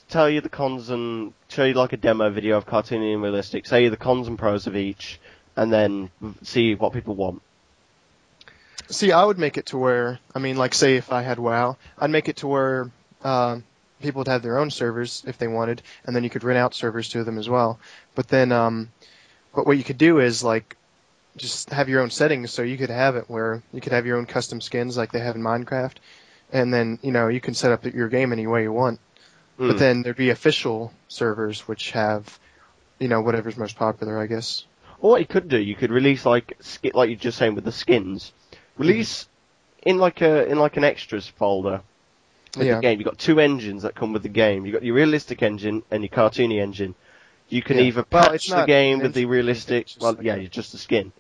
tell you the cons and show you, like, a demo video of cartoony and realistic, say you the cons and pros of each, and then see what people want. See, I would make it to where, I mean, like, say if I had WoW, I'd make it to where people would have their own servers if they wanted, and then you could rent out servers to them as well. But then, but what you could do is, like, just have your own settings, so you could have it where you could have your own custom skins like they have in Minecraft, and then you can set up your game any way you want. But then there'd be official servers which have whatever's most popular, I guess. Or what you could do, you could release like you're just saying with the skins, release in like an extras folder with the game. You've got two engines that come with the game. You've got your realistic engine and your cartoony engine. You can either patch the game with the realistic, just the skin.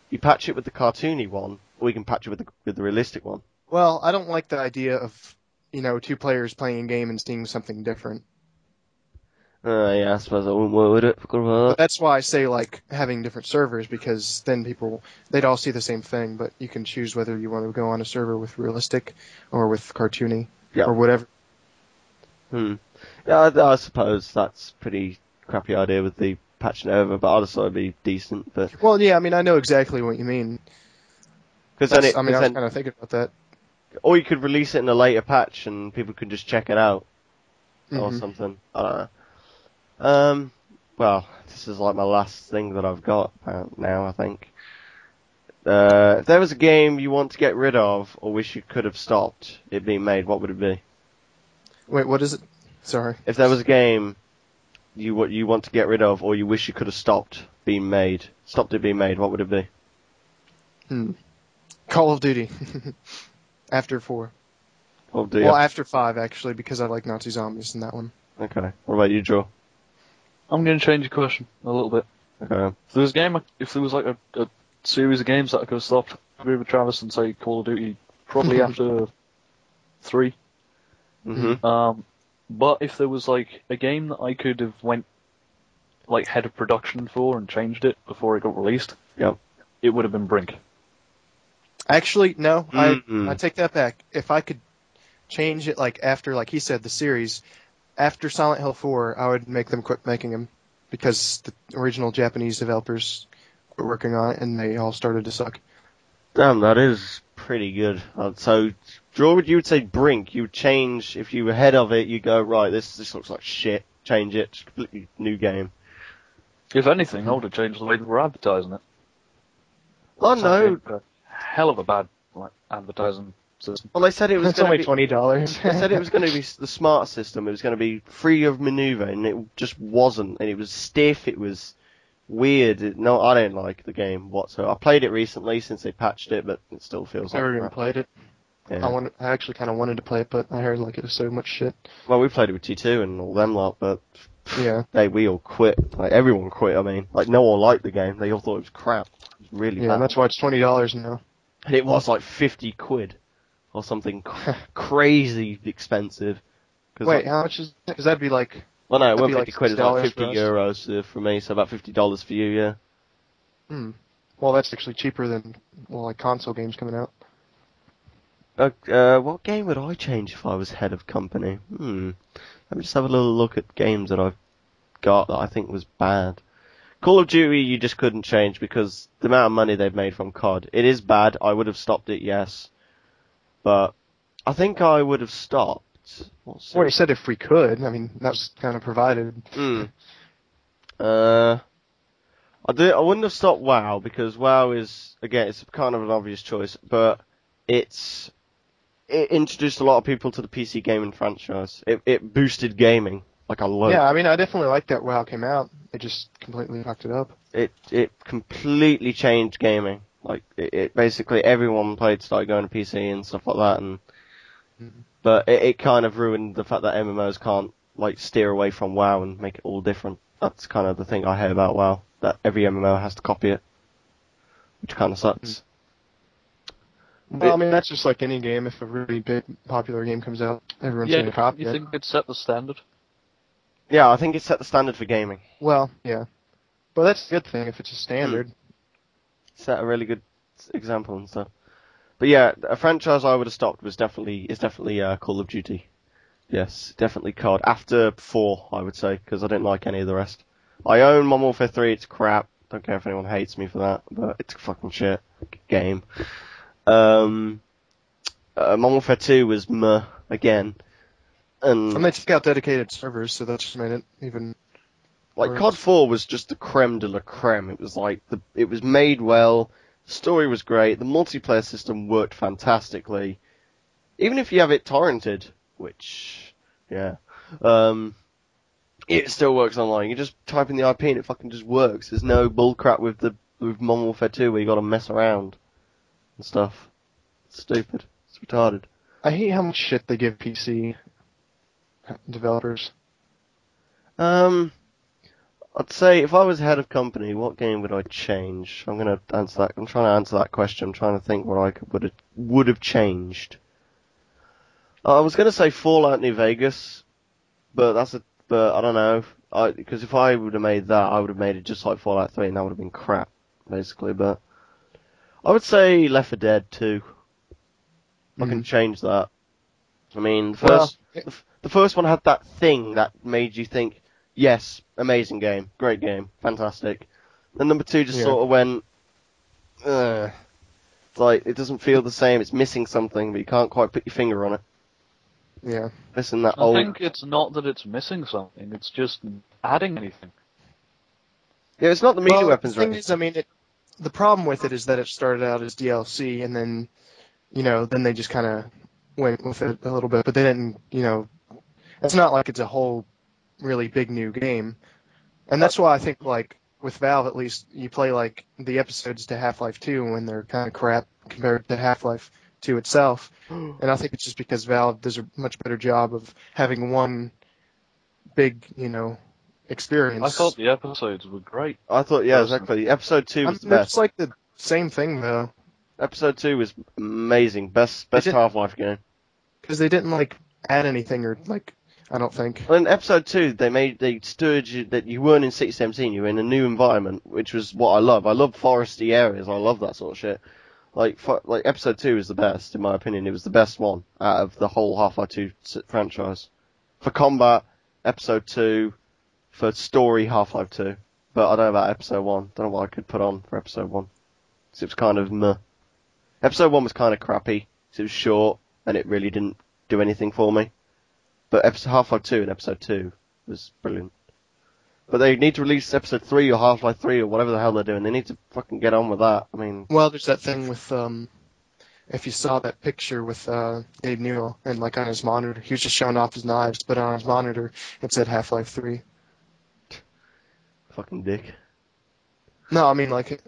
You patch it with the cartoony one, or you can patch it with the realistic one. Well, I don't like the idea of, two players playing a game and seeing something different. I suppose I wouldn't word it. But that's why I say, like, having different servers, because then they'd all see the same thing, but you can choose whether you want to go on a server with realistic or with cartoony or whatever. Yeah, I suppose that's a pretty crappy idea with the patching over, but I just thought it'd be decent. But well, yeah, I mean, I know exactly what you mean. I was kind of thinking about that. Or you could release it in a later patch and people could just check it out or something. I don't know. Well, this is like my last thing that I've got now, I think. If there was a game you want to get rid of or wish you could have stopped it being made, what would it be? Wait, what is it? Sorry. If there was a game you want to get rid of or you wish you could have stopped it being made, what would it be? Call of Duty. After 4. Oh dear. Well, after 5, actually, because I like Nazi zombies in that one. Okay. What about you, Joe? I'm going to change the question a little bit. Okay. If there was like a series of games that I could have stopped, I'd agree with Travis and say Call of Duty probably after 3. But if there was like a game that I could have went like head of production for and changed it before it got released, it would have been Brink. Actually, no, I take that back. If I could change it like after, like he said, the series, after Silent Hill 4, I would make them quit making them because the original Japanese developers were working on it and they all started to suck. Damn, that is pretty good. So, Drew, you would say Brink. You would change, if you were head of it, you go, right, this looks like shit, change it, just completely new game. If anything, I would have changed the way they were advertising it. Oh no. Hell of a bad advertising system. Well, they said it was It's only $20. They said it was going to be the smart system. It was going to be free of maneuver, and it just wasn't. And it was stiff. It was weird. I don't like the game whatsoever. I played it recently since they patched it, but it still feels like Never even played it. Yeah. I actually kind of wanted to play it, but I heard like it was so much shit. Well, we played it with T2 and all them lot, but we all quit. Like everyone quit. I mean, like no one liked the game. They all thought it was crap. It was really bad. Yeah, that's why it's $20 now. And it was like 50 quid or something crazy expensive. Wait, how much is that? Because that'd be like... Well, no, it wasn't 50 quid, it's like 50 for us. euros for me, so about $50 for you, yeah. Well, that's actually cheaper than, like console games coming out. What game would I change if I was head of company? Let me just have a little look at games that I've got that I think was bad. Call of Duty you just couldn't change because the amount of money they've made from COD. It is bad. I would have stopped it, yes. But I think I would have stopped. Well, you said if we could. I mean, that's kind of provided. I wouldn't have stopped WoW because WoW is, again, it's kind of an obvious choice, but it introduced a lot of people to the PC gaming franchise. It boosted gaming. Like a lot. Yeah, I mean, I definitely liked that WoW came out. It just completely fucked it up. It completely changed gaming. Like, it basically everyone started going to PC and stuff like that, and but it kind of ruined the fact that MMOs can't like steer away from WoW and make it all different. That's kind of the thing I hate about WoW, that every MMO has to copy it, which kind of sucks. Well, I mean, that's just like any game. If a really big, popular game comes out, everyone's going to copy it. You think it set the standard? Yeah, I think it set the standard for gaming. Well, yeah. But that's a good thing if it's a standard. Set a really good example and stuff. But yeah, a franchise I would have stopped is definitely Call of Duty. Yes, definitely COD. After 4, I would say, because I didn't like any of the rest. I own Modern Warfare 3, it's crap. Don't care if anyone hates me for that, but it's a fucking shit game. Modern Warfare 2 was meh, again. And they took out dedicated servers, so that just made it even Like, COD 4 was just the creme de la creme. It was like, it was made well, the story was great, the multiplayer system worked fantastically. Even if you have it torrented, which, yeah, it still works online. You just type in the IP and it fucking just works. There's no bullcrap with Modern Warfare 2 where you gotta mess around and stuff. It's stupid. It's retarded. I hate how much shit they give PC developers. I'd say if I was head of company, what game would I change? I'm gonna answer that. I'm trying to answer that question. I'm trying to think what I would have changed. I was gonna say Fallout New Vegas, but I don't know. Because if I would have made that, I would have made it just like Fallout 3, and that would have been crap, basically. But I would say Left 4 Dead 2. I can change that. I mean, the first one had that thing that made you think, yes, amazing game, great game, fantastic. Then number 2 just sort of went, it's like, it doesn't feel the same, it's missing something, but you can't quite put your finger on it. Yeah. Missing that I think it's not that it's missing something, it's just adding anything. Yeah, it's not the melee weapons, the thing is, I mean, the problem with it is that it started out as DLC, and then, then they just kind of went with it a little bit, but they didn't, it's not like it's a whole really big new game. And that's why I think, like, with Valve, at least, you play, like, the episodes to Half-Life 2 when they're kind of crap compared to Half-Life 2 itself. And I think it's just because Valve does a much better job of having one big, experience. I thought the episodes were great. I thought, yeah, exactly. Episode 2 was the best. It's like the same thing, though. Episode 2 was amazing. Best Half-Life game. Because they didn't, like, add anything or, like, I don't think. Well, in episode 2, they stirred you that you weren't in City 17, you were in a new environment, which was what I love. I love foresty areas, I love that sort of shit. Like episode 2 is the best, in my opinion. It was the best one out of the whole Half-Life 2 franchise. For combat, episode 2. For story, Half-Life 2. But I don't know about episode 1. Don't know what I could put on for episode 1. Because it was kind of meh. Episode 1 was kind of crappy, because it was short, and it really didn't do anything for me. But Half-Life 2 and episode 2 was brilliant. But they need to release episode 3 or Half-Life 3 or whatever the hell they're doing. They need to fucking get on with that. I mean... Well, there's that thing with, if you saw that picture with, Gabe Newell, and, like, on his monitor, he was just showing off his knives, but on his monitor, it said Half-Life 3. Fucking dick. No, I mean, like,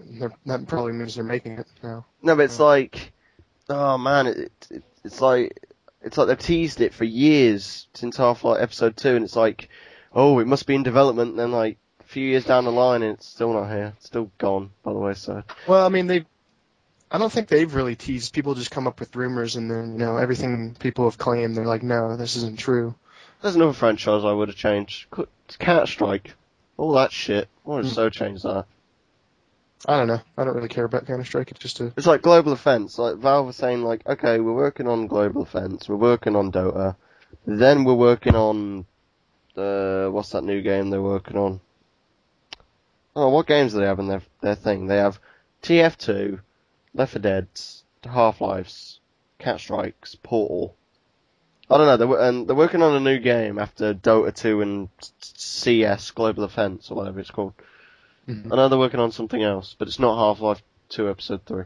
that probably means they're making it now. No, but it's like... Oh, man, it's like they've teased it for years since Half-Life Episode 2, and it's like, oh, it must be in development, and then, like, a few years down the line, and it's still not here. It's still gone, by the way, so... Well, I mean, I don't think they've really teased. People just come up with rumors, and then, everything people have claimed, they're like, no, this isn't true. There's another franchise I would have changed. Counter-Strike. All that shit. I would have so changed that. I don't know. I don't really care about Counter-Strike. It's just It's like Global Offense. Like, Valve was saying, like, okay, we're working on Global Offense, we're working on Dota, then we're working on, what's that new game they're working on? Oh, what games do they have in their thing? They have TF2, Left 4 Dead's, Half-Life's, Counter-Strike's, Portal. I don't know, they're working on a new game after Dota 2 and CS, Global Offense, or whatever it's called. Mm-hmm. I know they're working on something else, but it's not Half-Life 2 Episode 3.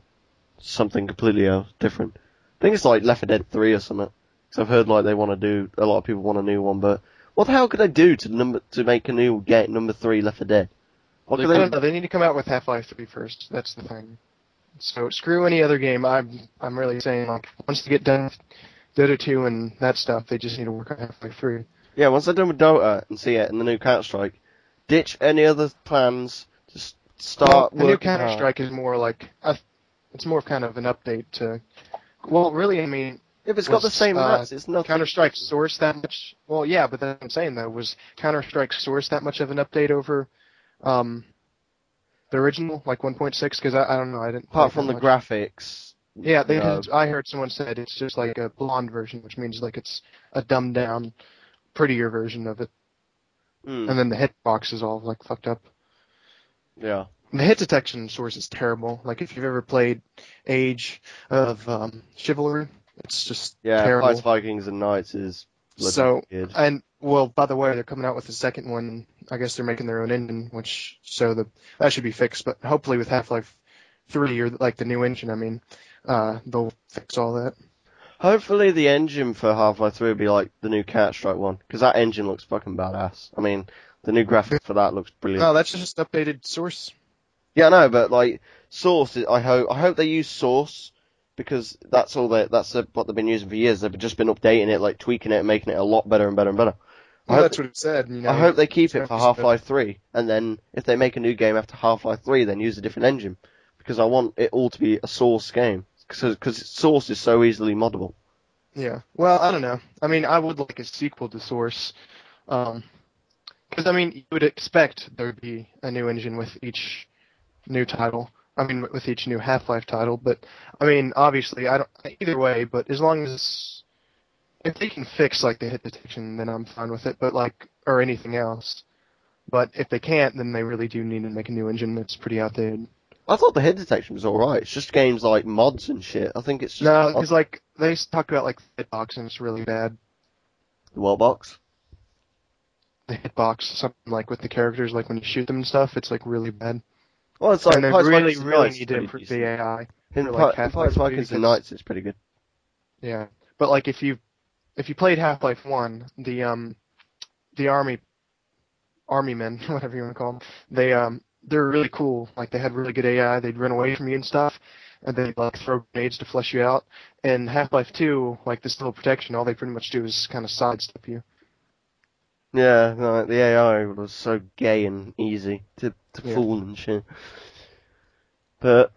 It's something completely else, different. I think it's like Left 4 Dead 3 or something. Because I've heard like they want to do, a lot of people want a new one, but what the hell could they do to make a new game, number 3 Left 4 Dead? I don't know, they need to come out with Half-Life 3 first, that's the thing. So screw any other game, I'm really saying, like, once they get done with Dota 2 and that stuff, they just need to work on Half-Life 3. Yeah, once they're done with Dota and see it and the new Counter-Strike, ditch any other plans. Just start. The new Counter-Strike is more like it's more of kind of an update to. Well, really, I mean, if it's got the same maps, it's not Counter-Strike source that much. Well, yeah, but that's what I'm saying though. Was Counter-Strike source that much of an update over the original, like 1.6? Because I don't know, I didn't. Apart from the graphics. Yeah, I heard someone said it's just like a blonde version, which means like it's a dumbed down, prettier version of it. And then the hitbox is all like fucked up. Yeah. The hit detection source is terrible. Like, if you've ever played Age of Chivalry, it's just terrible. Knights, Vikings, and Knights is so, good. and Well, by the way, they're coming out with the second one. I guess they're making their own engine, that should be fixed. But hopefully with Half-Life 3 or like the new engine, they'll fix all that. Hopefully the engine for Half-Life 3 will be like the new Counter-Strike one, because that engine looks fucking badass. I mean, the new graphics for that looks brilliant. No, that's just updated Source. Yeah, I know, but like Source, I hope they use Source, because that's what they've been using for years. They've just been updating it, like tweaking it, and making it a lot better and better and better. Well, that's what it said. I hope they keep it for Half-Life 3, and then if they make a new game after Half-Life 3, then use a different engine, because I want it all to be a Source game, because Source is so easily moddable. Yeah. Well, I don't know. I would like a sequel to Source, because you would expect there would be a new engine with each new title. With each new Half-Life title, but obviously, I don't. Either way, but as long as if they can fix like the hit detection, then I'm fine with it. But or anything else. But if they can't, then they really do need to make a new engine that's pretty outdated. I thought the hit detection was alright. It's just games like mods and shit. I think it's just... No, because they talk about the hitbox and it's really bad. The what box? The hitbox, something with the characters, when you shoot them and stuff, it's really bad. Well, it's like... And they really need to improve the AI. In Pirates, Vikings and Knights, it's pretty good. Yeah, but if you played Half-Life 1, the army men, whatever you want to call them, they're really cool. They had really good AI. They'd run away from you and stuff, and they'd throw grenades to flush you out. And Half-Life 2, this little protection, all they pretty much do is kind of sidestep you. Yeah, no, the AI was so gay and easy to fool and shit. But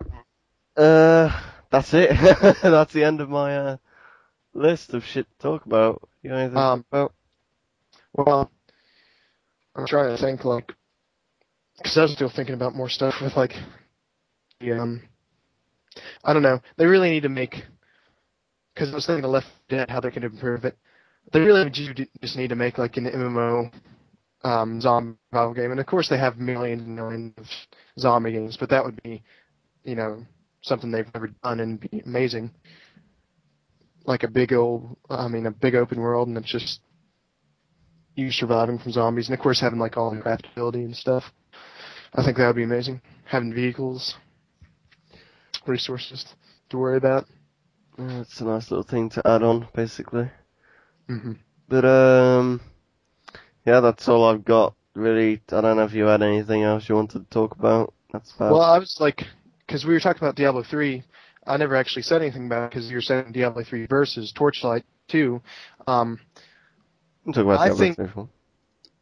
that's it. That's the end of my list of shit to talk about. You got anything to talk about? Well, I'm trying to think, because I was still thinking about more stuff with, I don't know. They really need to make, because I was thinking of Left 4 Dead, how they can improve it. They really just need to make, an MMO zombie survival game. And, of course, they have millions and millions of zombie games, but that would be, something they've never done and be amazing. A big open world, and it's just you surviving from zombies, and of course having all the craftability and stuff. I think that would be amazing. Having vehicles, resources to worry about. Yeah, it's a nice little thing to add on, basically. Mm-hmm. But yeah, that's all I've got. Really, I don't know if you had anything else you wanted to talk about. That's about. Well, I was because we were talking about Diablo 3. I never actually said anything about it because you were saying Diablo 3 versus Torchlight 2. We'll talk about Diablo 3 for one.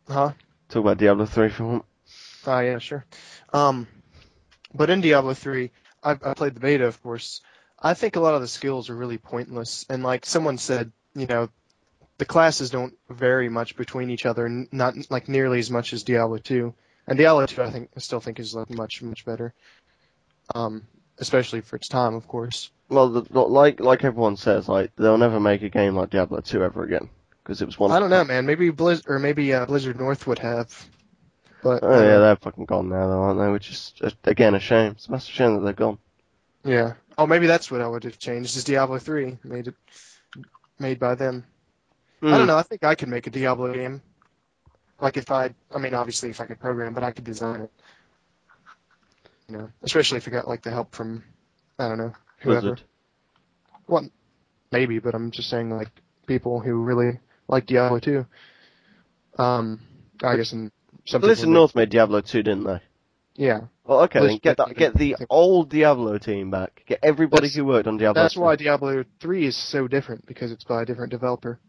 Huh? Talk about Diablo 3 for one. Yeah, sure. But in Diablo 3, I played the beta, of course. I think a lot of the skills are really pointless. And someone said, the classes don't vary much between each other, and not nearly as much as Diablo 2. And Diablo 2, I still think is much, much better. Especially for its time, of course. Well, like everyone says, they'll never make a game like Diablo 2 ever again, because it was one. I don't know, man. Maybe Blizzard North would have. But oh yeah, they're fucking gone now, though, aren't they? Which is again a shame. It's a massive shame that they're gone. Yeah. Oh, maybe that's what I would have changed. Is Diablo 3 made by them? I don't know. I think I could make a Diablo game. Obviously if I could program, but I could design it. Especially if I got the help from, I don't know, whoever. Blizzard. Well, maybe, but I'm just saying people who really like Diablo 2. I guess in some Blizzard North made Diablo 2, didn't they? Yeah. Well, okay, then get the old Diablo team back. Get everybody who worked on Diablo 2. That's why Diablo 3 is so different, because it's by a different developer.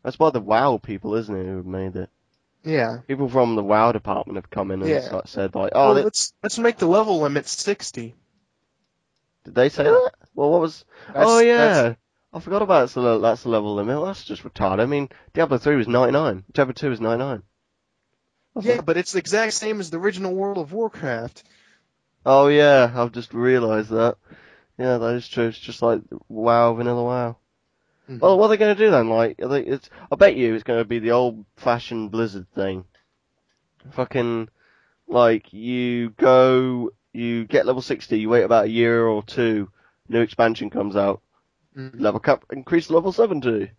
That's by the WoW people, isn't it, who made it? Yeah. People from the WoW department have come in and said, let's make the level limit 60. Did they say that? Well, what was... I forgot about it, that's the level limit. Well, that's just retarded. Diablo 3 was 99. Diablo 2 was 99. Yeah, but it's the exact same as the original World of Warcraft. Oh, yeah, I've just realised that. Yeah, that is true. It's just like WoW, vanilla WoW. Mm-hmm. Well, what are they going to do then? I bet you it's going to be the old-fashioned Blizzard thing. Fucking, you get level 60, you wait about a year or two, new expansion comes out, level cap, increase to level 70.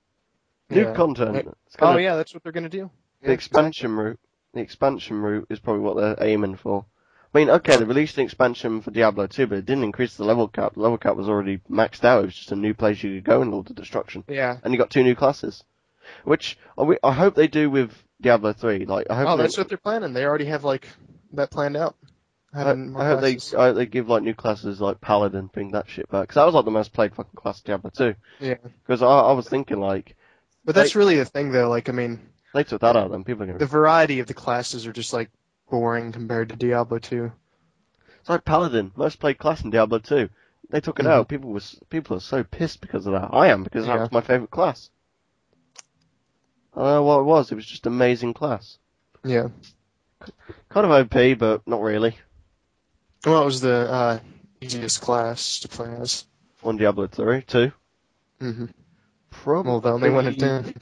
New Yeah. content. It's Oh gonna, yeah, that's what they're gonna do. the expansion route. The expansion route is probably what they're aiming for. I mean, okay, they released an expansion for Diablo 2, but it didn't increase the level cap. The level cap was already maxed out. It was just a new place you could go in Lord of Destruction. Yeah. And you got 2 new classes, which I hope they do with Diablo 3. Like, I hope That's what they're planning. They already have like that planned out. I hope they give like new classes like Paladin, bring that shit back. Because that was like the most played fucking class of Diablo 2. Yeah. Because I was thinking like, But that's really the thing though. Like, I mean, they took that out. Then people are gonna. the variety of the classes are just like boring compared to Diablo 2. It's like Paladin, most played class in Diablo 2. They took it out. People are so pissed because of that. I am, because that was my favourite class. I don't know what it was. It was just amazing class. Yeah. Kind of OP, but not really. What was the easiest class to play as? On Diablo 3, 2. Mm-hmm. Probably. Well, they only went it down.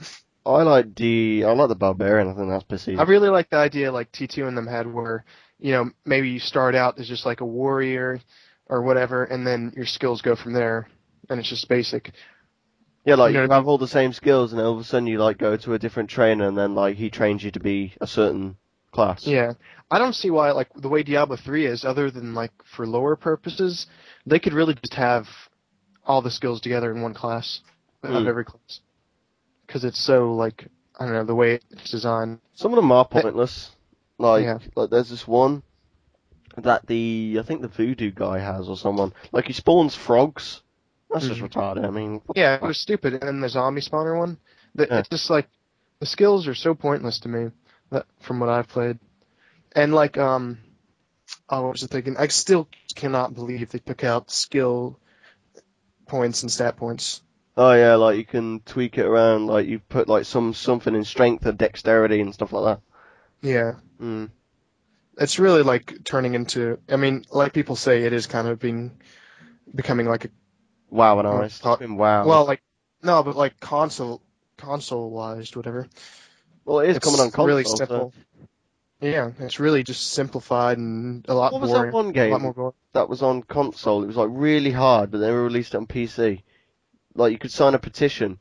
I like the Barbarian. I think that's pissy. I really like the idea like T2 and them had where, maybe you start out as just like a warrior or whatever, and then your skills go from there, and it's just basic. Yeah, like, you have all the same skills, and all of a sudden you, like, go to a different trainer, and then, like, he trains you to be a certain class. Yeah. I don't see why, like, the way Diablo 3 is, other than, like, for lore purposes, they could really just have all the skills together in one class, of every class. Because it's so, like, I don't know, the way it's designed. Some of them are pointless. Like there's this one that I think the voodoo guy has, or someone. Like, he spawns frogs. That's just retarded. I mean... Yeah, it was stupid. And then the zombie spawner one, it's just, like, the skills are so pointless to me, from what I've played. And, like, what was I thinking? I still cannot believe they took out skill points and stat points. Oh, yeah, like, you can tweak it around, like, you put, like, something in strength or dexterity and stuff like that. Yeah. Mm. It's really, like, turning into... I mean, like people say, it is kind of becoming, like, a... WoWized. It's been WoW. Well, like... No, but, like, console-wized, whatever. Well, it is coming on console. Really simple. So. Yeah, it's really just simplified and a lot more... What was that one game a lot more boring. that was on console? It was, like, really hard, but they released it on PC. Like, you could sign a petition.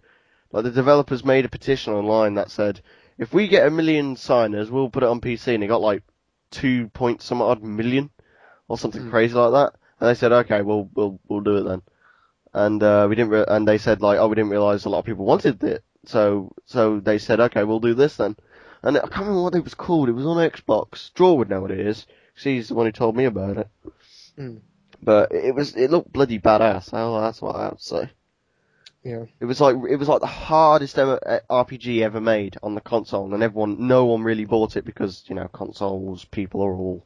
Like, the developers made a petition online that said, if we get 1 million signers, we'll put it on PC. And it got, like, 2 point some odd million, or something crazy like that. And they said, okay, we'll do it then. And and they said, like, we didn't realize a lot of people wanted it. So they said, okay, we'll do this then. And I can't remember what it was called. It was on Xbox. Draw would know what it is. He's the one who told me about it. But it looked bloody badass. That's what I have to say. Yeah. It was like the hardest ever RPG ever made on the console, and no one really bought it because, consoles, people are all,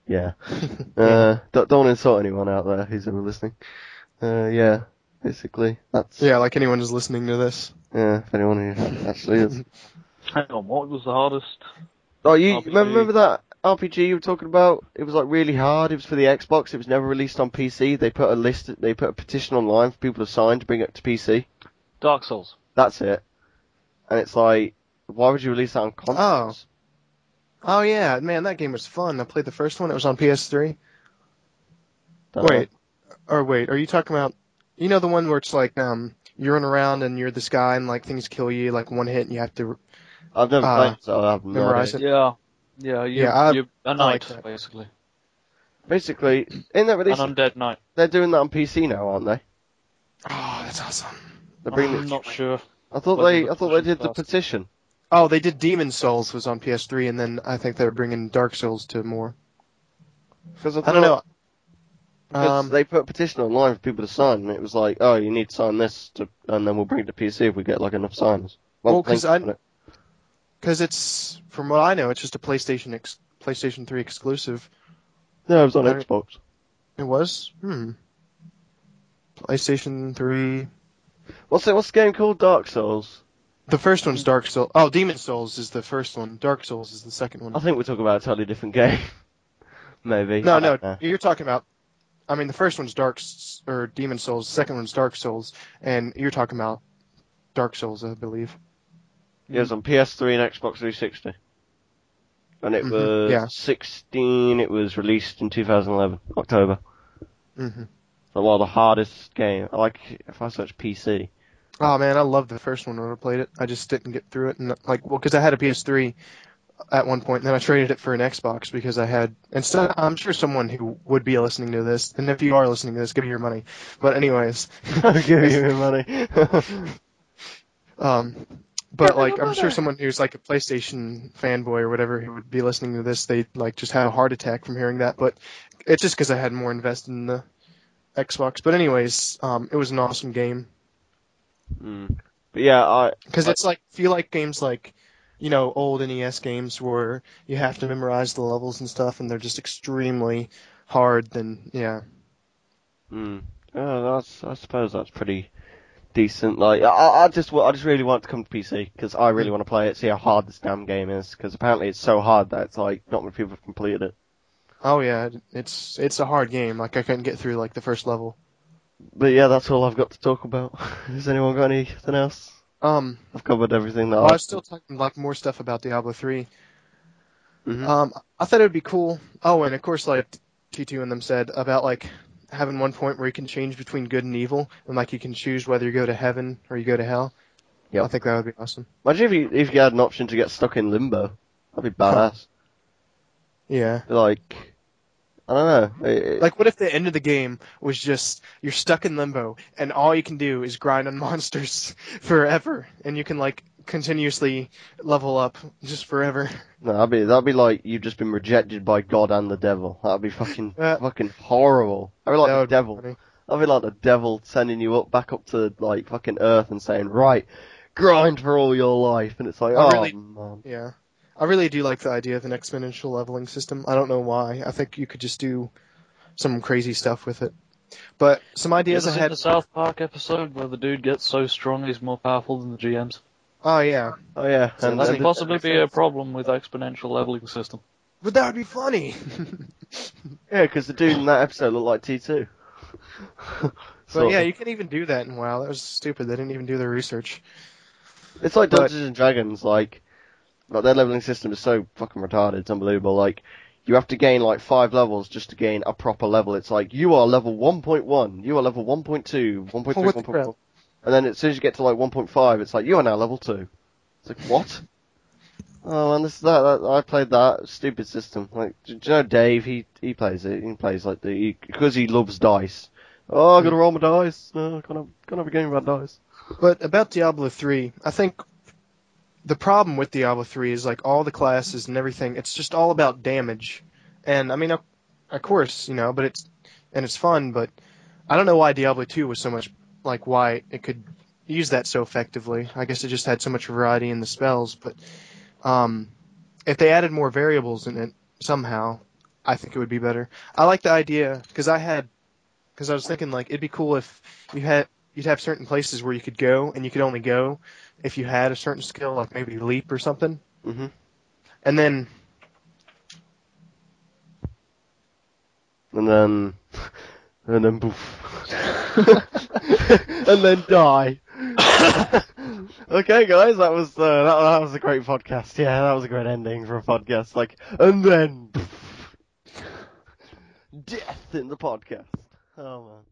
don't insult anyone out there who's ever listening. Basically, that's... Yeah, like anyone who's listening to this. Yeah, if anyone who actually is. Hang on, what was the hardest? Oh, you remember that RPG you were talking about? It was like really hard. It was for the Xbox. It was never released on PC. They put a petition online for people to sign to bring it to PC. Dark Souls. That's it. And it's like, why would you release that on consoles? Oh yeah, man, that game was fun. I played the first one. It was on PS3. Wait, are you talking about? You know the one where it's like you run around and you're this guy and like things kill you like one hit and you have to. I've never played, so I have no memorize idea. it. You're a knight, basically. Basically, in that release, an undead knight. They're doing that on PC now, aren't they? Oh, that's awesome. I'm not sure. I thought they did the petition. Oh, they did Demon Souls was on PS3, and then I think they're bringing Dark Souls to more. Because I don't know. Because they put a petition online for people to sign, and it was like, oh, you need to sign this, and then we'll bring it to PC if we get like enough signers. Well, because it's, from what I know, it's just a PlayStation 3 exclusive. No, it was on Xbox. It was? PlayStation 3. What's the game called? Dark Souls? The first one's Dark Souls. Oh, Demon Souls is the first one. Dark Souls is the second one. I think we're talking about a totally different game. Maybe. No, you're talking about... I mean, the first one's Demon Souls, the second one's Dark Souls, and you're talking about Dark Souls, I believe. Yeah, it was on PS3 and Xbox 360. And it was 16, it was released in 2011, October. Mm-hmm. So, the hardest game. If I search PC, Oh man, I loved the first one when I played it. I just didn't get through it, and because I had a PS3 at one point, and then I traded it for an Xbox because I had. Instead, I'm sure someone who would be listening to this, and if you are listening to this, give me your money. But anyways, Give you your money. But like, I'm sure someone who's like a PlayStation fanboy or whatever who would be listening to this, they like just had a heart attack from hearing that. But it's just because I had more invested in the Xbox. But anyways, it was an awesome game. But yeah, because it's like feel like games like, old NES games where you have to memorize the levels and stuff, and they're just extremely hard. Then yeah. I suppose that's pretty decent. Like, I just really want it to come to PC because I really want to play it, see how hard this damn game is. Because apparently it's so hard that it's like not many people have completed it. Oh yeah, it's a hard game. Like I couldn't get through like the first level. But yeah, that's all I've got to talk about. Has anyone got anything else? I've covered everything that I was still talking like more stuff about Diablo 3. Mm-hmm. I thought it would be cool. Oh, and of course, like T2 and them said about like having one point where you can change between good and evil, and like you can choose whether you go to heaven or you go to hell. Yeah, I think that would be awesome. Imagine if you had an option to get stuck in limbo. That'd be badass. Yeah. Like, I don't know. Like, what if the end of the game was just you're stuck in limbo, and all you can do is grind on monsters forever, and you can like continuously level up just forever? No, that'd be like you've just been rejected by God and the devil. That'd be fucking horrible. That'd be like the devil. That'd be like the devil sending you back up to like fucking Earth and saying, right, grind for all your life, and it's like, man. Yeah. I really do like the idea of an exponential leveling system. I don't know why. I think you could just do some crazy stuff with it. But some ideas I had. The South Park episode where the dude gets so strong he's more powerful than the GMs. Oh yeah. So that could possibly be a problem with exponential leveling system. But that would be funny. Yeah, because the dude in that episode looked like T2. But yeah, you can't even do that in WoW. That was stupid. They didn't even do their research. It's like Dungeons and Dragons, like their leveling system is so fucking retarded, it's unbelievable. Like, you have to gain like 5 levels just to gain a proper level. It's like, you are level 1.1, you are level 1.2, 1.3, 1.4. And then as soon as you get to like 1.5, it's like, you are now level 2. It's like, what? Oh man, I played that stupid system. Like, do you know Dave? He plays it. He plays like because he loves dice. Oh, I gotta roll my dice. No, can't have a game about dice. But about Diablo 3, I think the problem with Diablo 3 is like all the classes and everything. It's just all about damage, and I mean, of course, but it's fun. But I don't know why Diablo 2 was so much like why it could use that so effectively. I guess it just had so much variety in the spells. But if they added more variables in it somehow, I think it would be better. I like the idea because I was thinking like it'd be cool if you'd have certain places where you could go, and you could only go if you had a certain skill, like maybe leap or something. Mm-hmm. And then poof. And then die. Okay, guys, that was a great podcast. Yeah, that was a great ending for a podcast. Like, and then poof. Death in the podcast. Oh man.